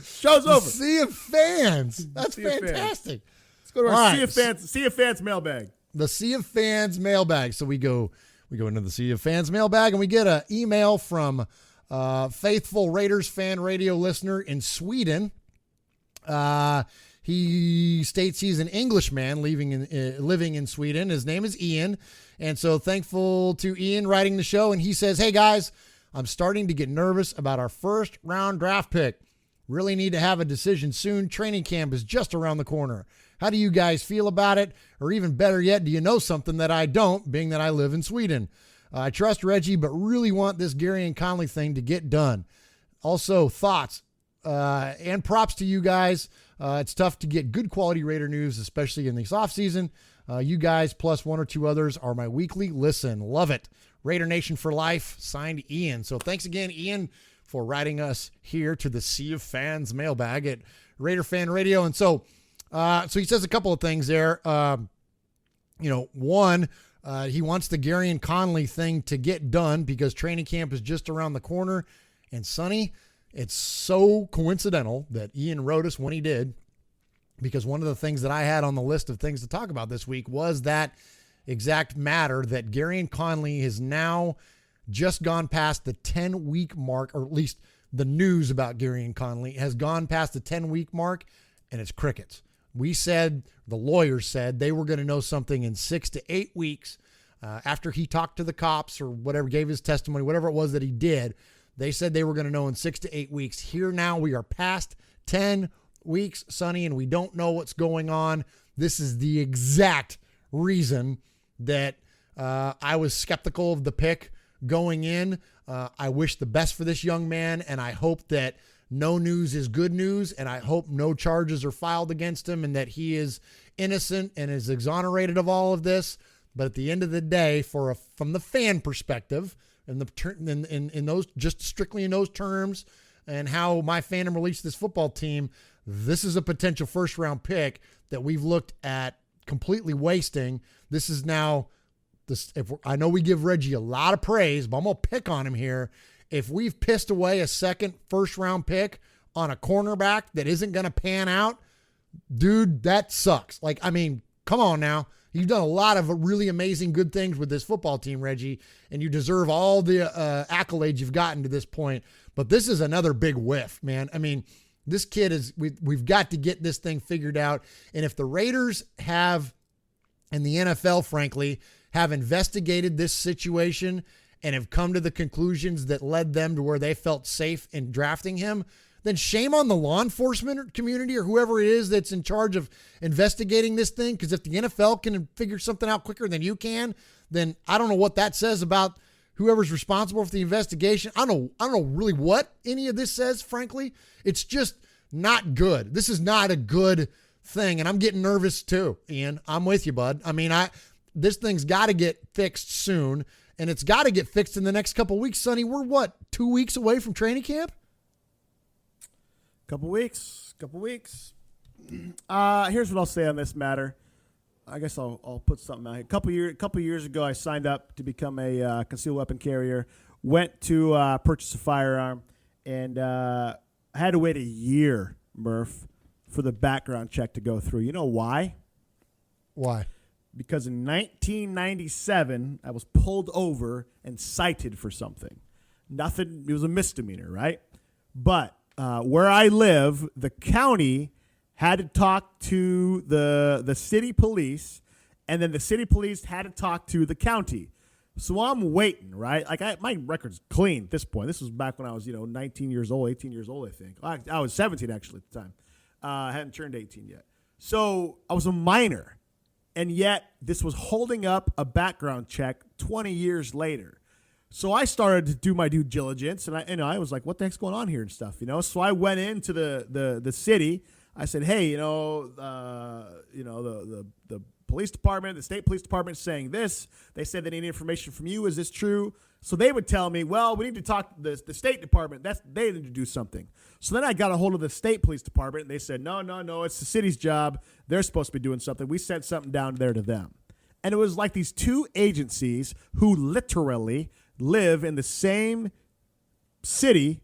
Show's over. Sea of Fans. That's Sea of fantastic. Let's go to our All Sea right. of Fans. Sea of Fans mailbag. The Sea of Fans mailbag. So we go into the Sea of Fans mailbag, and we get an email from faithful Raiders Fan Radio listener in Sweden. He states he's an Englishman living in Sweden. His name is Ian. And so thankful to Ian writing the show. And he says, hey, guys, I'm starting to get nervous about our first round draft pick. Really need to have a decision soon. Training camp is just around the corner. How do you guys feel about it? Or even better yet, do you know something that I don't, being that I live in Sweden? I trust Reggie, but really want this Gary and Conley thing to get done. Also, thoughts and props to you guys. It's tough to get good quality Raider news, especially in this offseason. You guys, plus one or two others, are my weekly listen. Love it. Raider Nation for life. Signed, Ian. So thanks again, Ian, for writing us here to the Sea of Fans mailbag at Raider Fan Radio. And so he says a couple of things there. One, he wants the Gary and Conley thing to get done because training camp is just around the corner. And Sonny, it's so coincidental that Ian wrote us when he did, because one of the things that I had on the list of things to talk about this week was that exact matter that Gary and Conley has now just gone past the 10-week mark, or at least the news about Gary and Conley has gone past the 10-week mark, and it's crickets. We said, the lawyers said, they were going to know something in 6 to 8 weeks after he talked to the cops or whatever, gave his testimony, whatever it was that he did. They said they were going to know in 6 to 8 weeks. Here now we are past 10 weeks, Sonny, and we don't know what's going on. This is the exact reason that I was skeptical of the pick going in. I wish the best for this young man, and I hope that no news is good news, and I hope no charges are filed against him and that he is innocent and is exonerated of all of this. But at the end of the day, from the fan perspective, in those, just strictly in those terms, and how my fandom released this football team, this is a potential first round pick that we've looked at completely wasting. This is now this. I know we give Reggie a lot of praise, but I'm gonna pick on him here. If we've pissed away a second first round pick on a cornerback that isn't gonna pan out, dude, that sucks. Like, I mean, come on now. You've done a lot of really amazing good things with this football team, Reggie, and you deserve all the accolades you've gotten to this point. But this is another big whiff, man. I mean, this kid is, we've got to get this thing figured out. And if the Raiders have, and the NFL, frankly, have investigated this situation and have come to the conclusions that led them to where they felt safe in drafting him, then shame on the law enforcement community or whoever it is that's in charge of investigating this thing. Because if the NFL can figure something out quicker than you can, then I don't know what that says about whoever's responsible for the investigation. I don't know really what any of this says, frankly. It's just not good. This is not a good thing. And I'm getting nervous too, Ian. I'm with you, bud. I mean, this thing's got to get fixed soon. and it's got to get fixed in the next couple weeks. Sonny, we're what, 2 weeks away from training camp? Couple weeks. Here's what I'll say on this matter. I guess I'll put something out here. A couple years ago, I signed up to become a concealed weapon carrier. Went to purchase a firearm, and I had to wait a year, Murph, for the background check to go through. You know why? Why? Because in 1997, I was pulled over and cited for something. Nothing. It was a misdemeanor, right? But where I live, the county had to talk to the city police, and then the city police had to talk to the county. So I'm waiting, right? Like my record's clean at this point. This was back when I was, 19 years old, 18 years old, I think. I was 17 actually at the time. I hadn't turned 18 yet. So I was a minor, and yet this was holding up a background check 20 years later. So I started to do my due diligence, and I was like, what the heck's going on here and stuff, So I went into the city. I said, hey, the police department, the state police department is saying this. They said they need information from you. Is this true? So they would tell me, well, we need to talk to the State Department. They need to do something. So then I got a hold of the State Police Department, and they said, no, it's the city's job. They're supposed to be doing something. We sent something down there to them. And it was like these two agencies who literally live in the same city,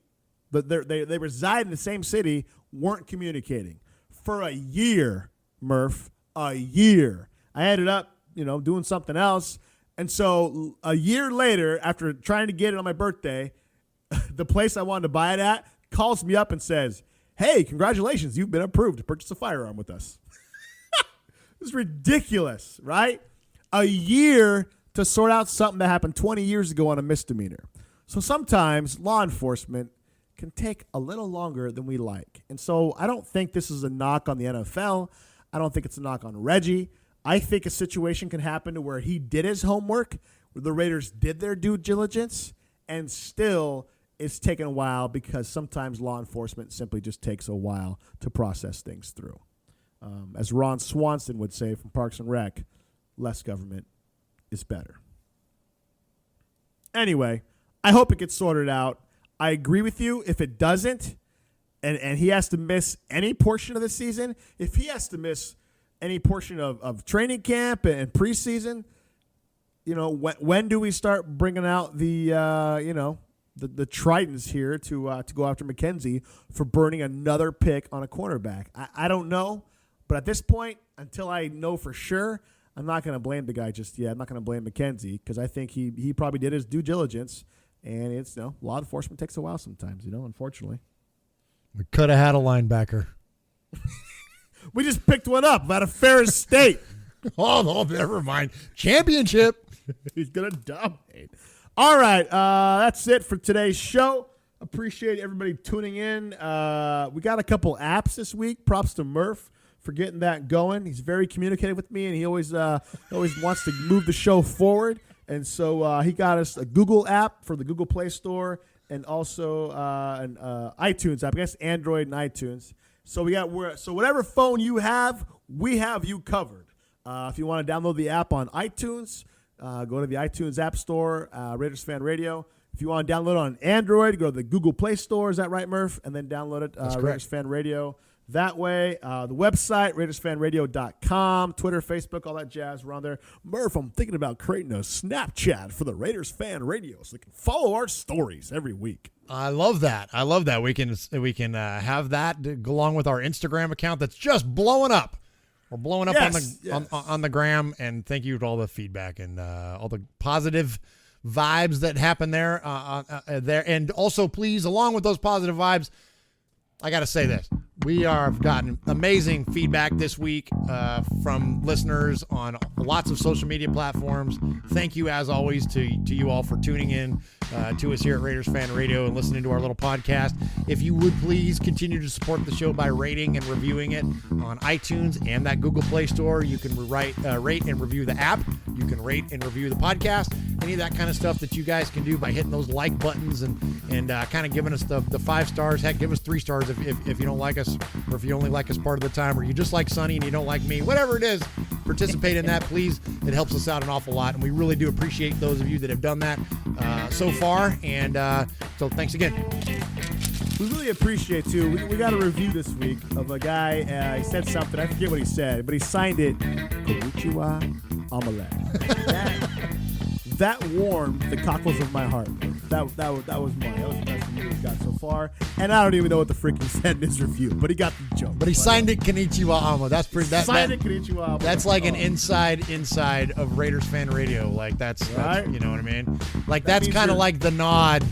but they reside in the same city, weren't communicating. For a year, Murph, a year. I ended up, doing something else. And so a year later, after trying to get it on my birthday, the place I wanted to buy it at calls me up and says, hey, congratulations, you've been approved to purchase a firearm with us. It's ridiculous, right? A year to sort out something that happened 20 years ago on a misdemeanor. So sometimes law enforcement can take a little longer than we like. And so I don't think this is a knock on the NFL. I don't think it's a knock on Reggie. I think a situation can happen to where he did his homework, where the Raiders did their due diligence, and still it's taken a while because sometimes law enforcement simply just takes a while to process things through. As Ron Swanson would say from Parks and Rec, less government is better. Anyway, I hope it gets sorted out. I agree with you. If it doesn't, and he has to miss any portion of the season, if he has to miss any portion of training camp and preseason, when do we start bringing out the Tritons here to go after McKenzie for burning another pick on a cornerback? I don't know, but at this point, until I know for sure, I'm not going to blame the guy just yet. I'm not going to blame McKenzie because I think he probably did his due diligence, and it's law enforcement takes a while sometimes, unfortunately. We could have had a linebacker. We just picked one up out of Ferris State. Oh, never mind. Championship. He's going to dominate. All right, that's it for today's show. Appreciate everybody tuning in. We got a couple apps this week. Props to Murph for getting that going. He's very communicative with me, and he always wants to move the show forward. And so he got us a Google app for the Google Play Store and also an iTunes app. I guess Android and iTunes. So whatever phone you have, we have you covered. If you want to download the app on iTunes, go to the iTunes App Store, Raiders Fan Radio. If you want to download it on Android, go to the Google Play Store. Is that right, Murph? And then download it, Raiders Fan Radio. That way, the website, RaidersFanRadio.com, Twitter, Facebook, all that jazz. We're on there. Murph, I'm thinking about creating a Snapchat for the Raiders Fan Radio so they can follow our stories every week. I love that. We can have that go along with our Instagram account that's just blowing up. We're blowing up on the gram, and thank you to all the feedback and all the positive vibes that happen there. And also, please, along with those positive vibes, I got to say this. We have gotten amazing feedback this week from listeners on lots of social media platforms. Thank you, as always, to you all for tuning in to us here at Raiders Fan Radio and listening to our little podcast. If you would please continue to support the show by rating and reviewing it on iTunes and that Google Play Store. You can rate and review the app. You can rate and review the podcast. Any of that kind of stuff that you guys can do by hitting those like buttons and kind of giving us the 5 stars. Heck, give us 3 stars if you don't like us, or if you only like us part of the time, or you just like Sonny and you don't like me. Whatever it is, participate in that, please. It helps us out an awful lot, and we really do appreciate those of you that have done that so far. And so thanks again. We really appreciate, too. We got a review this week of a guy. He said something. I forget what he said, but he signed it, Konnichiwa Omelette. That warmed the cockles of my heart. That was the best review we've got so far. And I don't even know what the frick he said in his review, but he got the joke. But he signed it Konnichiwa Amo. That's pretty. Signed it Konnichiwa Amo. That's like an inside of Raiders Fan Radio. Like that's you know what I mean? Like that's kind of like the nod.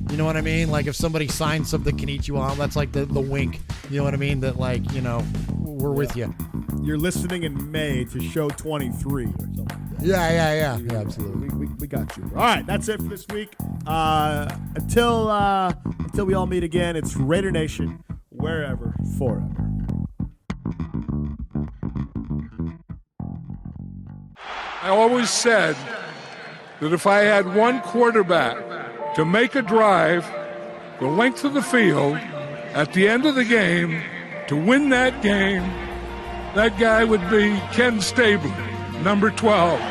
You know what I mean? Like if somebody signs something Konnichiwa, that's like the wink. You know what I mean? That like, you know, we're with you. You're listening in May to show 23 or something. Yeah, absolutely. We got you. All right, that's it for this week. Until we all meet again, it's Raider Nation, wherever, forever. I always said that if I had one quarterback to make a drive the length of the field at the end of the game to win that game, that guy would be Ken Stabler, number 12.